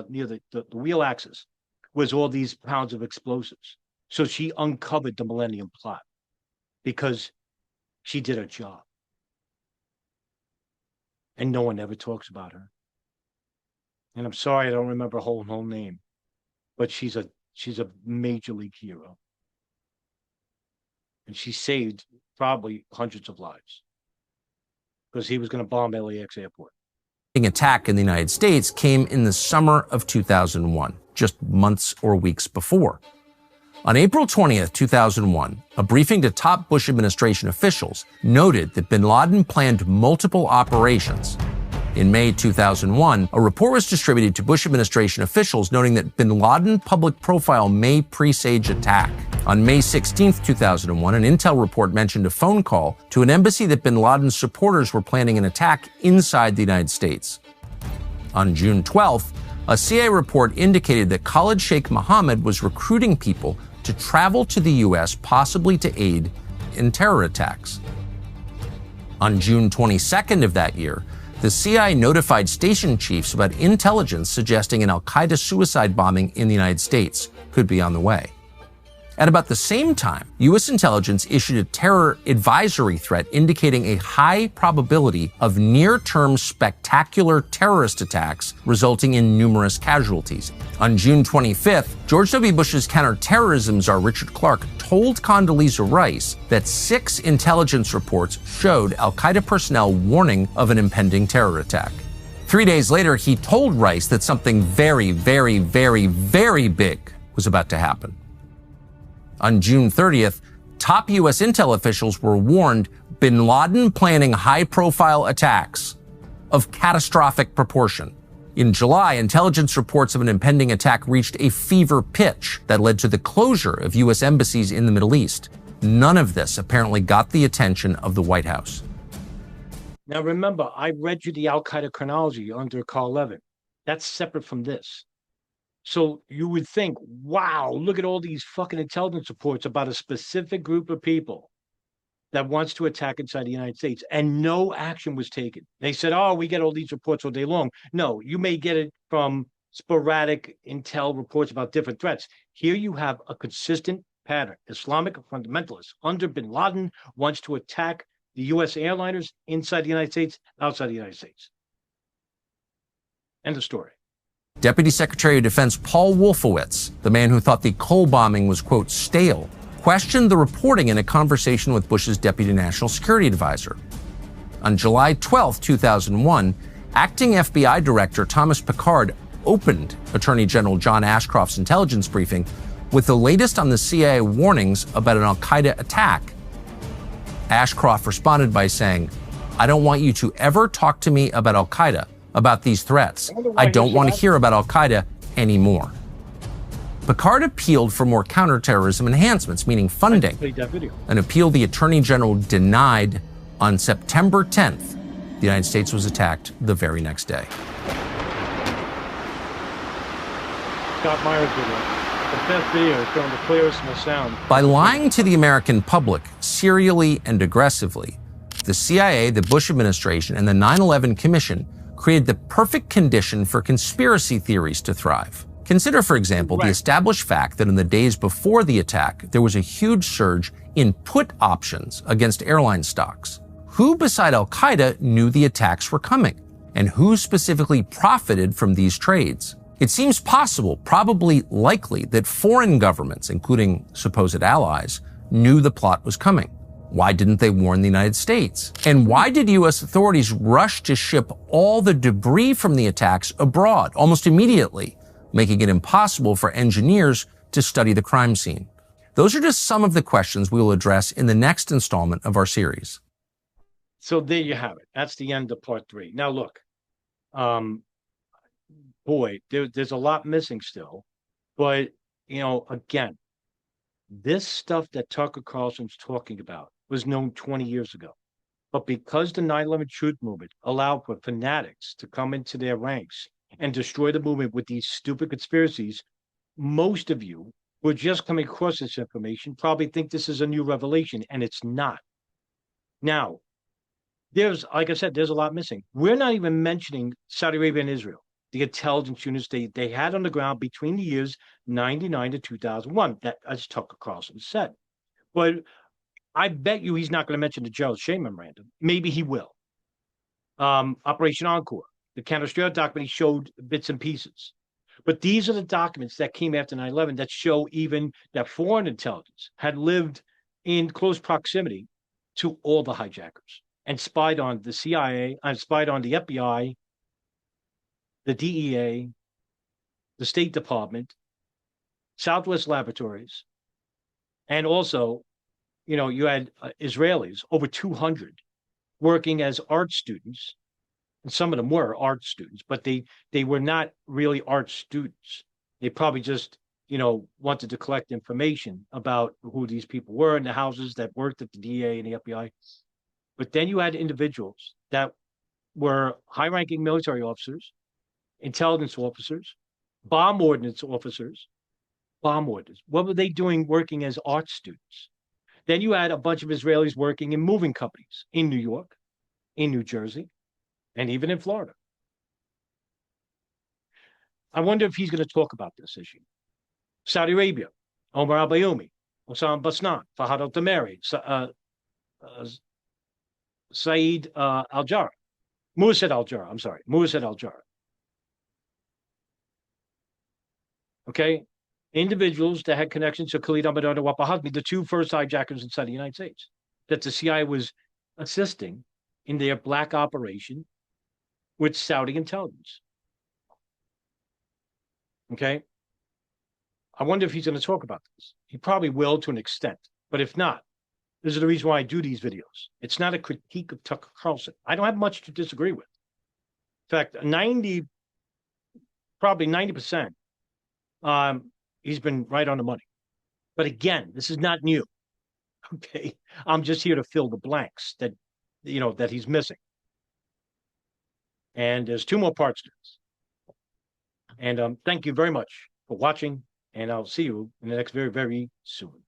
near the wheel axis, was all these pounds of explosives. So she uncovered the Millennium Plot because she did her job. And no one ever talks about her. And I'm sorry, I don't remember her whole name. But she's a major league hero. And she saved probably hundreds of lives. Because he was going to bomb LAX airport. The attack in the United States came in the summer of 2001, just months or weeks before. On April 20th, 2001, a briefing to top Bush administration officials noted that bin Laden planned multiple operations. In May 2001, a report was distributed to Bush administration officials noting that bin Laden public profile may presage attack. On May 16, 2001, an intel report mentioned a phone call to an embassy that bin Laden's supporters were planning an attack inside the United States. On June 12th, a CIA report indicated that Khalid Sheikh Mohammed was recruiting people to travel to the U.S., possibly to aid in terror attacks. On June 22nd of that year, the CIA notified station chiefs about intelligence suggesting an al-Qaeda suicide bombing in the United States could be on the way. At about the same time, U.S. intelligence issued a terror advisory threat indicating a high probability of near-term spectacular terrorist attacks resulting in numerous casualties. On June 25th, George W. Bush's counterterrorism czar Richard Clarke told Condoleezza Rice that 6 intelligence reports showed al-Qaeda personnel warning of an impending terror attack. 3 days later, he told Rice that something very, very, very, very big was about to happen. On June 30th, top U.S. intel officials were warned bin Laden planning high-profile attacks of catastrophic proportion. In July, intelligence reports of an impending attack reached a fever pitch that led to the closure of U.S. embassies in the Middle East. None of this apparently got the attention of the White House. Now remember, I read you the al-Qaeda chronology under Carl Levin. That's separate from this. So you would think, wow, look at all these fucking intelligence reports about a specific group of people that wants to attack inside the United States, and no action was taken. They said, oh, we get all these reports all day long. No, you may get it from sporadic intel reports about different threats. Here you have a consistent pattern. Islamic fundamentalists under bin Laden wants to attack the U.S. airliners inside the United States, outside the United States. End of story. Deputy Secretary of Defense Paul Wolfowitz, the man who thought the Cole bombing was, quote, stale, questioned the reporting in a conversation with Bush's Deputy National Security Advisor. On July 12, 2001, acting FBI Director Thomas Pickard opened Attorney General John Ashcroft's intelligence briefing with the latest on the CIA warnings about an al-Qaeda attack. Ashcroft responded by saying, "I don't want you to ever talk to me about al-Qaeda, about these threats. I don't want to hear about al-Qaeda anymore." Pickard appealed for more counterterrorism enhancements, meaning funding, an appeal the Attorney General denied. On September 10th, the United States was attacked the very next day. Scott Myers video. The best video showing the clearest and the sound. By lying to the American public serially and aggressively, the CIA, the Bush administration, and the 9/11 Commission created the perfect condition for conspiracy theories to thrive. Consider, for example, the established fact that in the days before the attack, there was a huge surge in put options against airline stocks. Who beside al-Qaeda knew the attacks were coming? And who specifically profited from these trades? It seems possible, probably likely, that foreign governments, including supposed allies, knew the plot was coming. Why didn't they warn the United States? And why did U.S. authorities rush to ship all the debris from the attacks abroad almost immediately, making it impossible for engineers to study the crime scene? Those are just some of the questions we will address in the next installment of our series. So there you have it. That's the end of part 3. Now look, boy, there's a lot missing still, but again, this stuff that Tucker Carlson's talking about was known 20 years ago. But because the 9/11 Truth Movement allowed for fanatics to come into their ranks and destroy the movement with these stupid conspiracies, most of you who are just coming across this information probably think this is a new revelation, and it's not. Now, like I said, there's a lot missing. We're not even mentioning Saudi Arabia and Israel, the intelligence units they had on the ground between the years 99 to 2001, that, as Tucker Carlson said. But I bet you he's not going to mention the Gerald Shea memorandum. Maybe he will. Operation Encore, the Canistrea document, he showed bits and pieces. But these are the documents that came after 9/11 that show even that foreign intelligence had lived in close proximity to all the hijackers and spied on the CIA, spied on the FBI, the DEA, the State Department, Southwest Laboratories, and also, you had Israelis, over 200, working as art students. And some of them were art students, but they were not really art students. They probably just, wanted to collect information about who these people were in the houses that worked at the DEA and the FBI. But then you had individuals that were high-ranking military officers, intelligence officers, bomb ordnance officers, bomb ordnance. What were they doing working as art students? Then you had a bunch of Israelis working in moving companies in New York, in New Jersey, and even in Florida. I wonder if he's going to talk about this issue. Saudi Arabia, Omar al-Bayoumi, Osama Basnan, Fahad al-Tamari, Saeed al-Jarrah, Mursid al-Jarrah. Okay? Individuals that had connections to Khalid al-Mihdhar and Wahab Hazmi, the two first hijackers inside the United States, that the CIA was assisting in their black operation with Saudi intelligence. Okay? I wonder if he's going to talk about this. He probably will to an extent, but if not, this is the reason why I do these videos. It's not a critique of Tucker Carlson. I don't have much to disagree with. In fact, probably 90%, he's been right on the money. But again, this is not new. Okay? I'm just here to fill the blanks that he's missing. And there's 2 more parts to this. And thank you very much for watching, and I'll see you in the next very, very soon.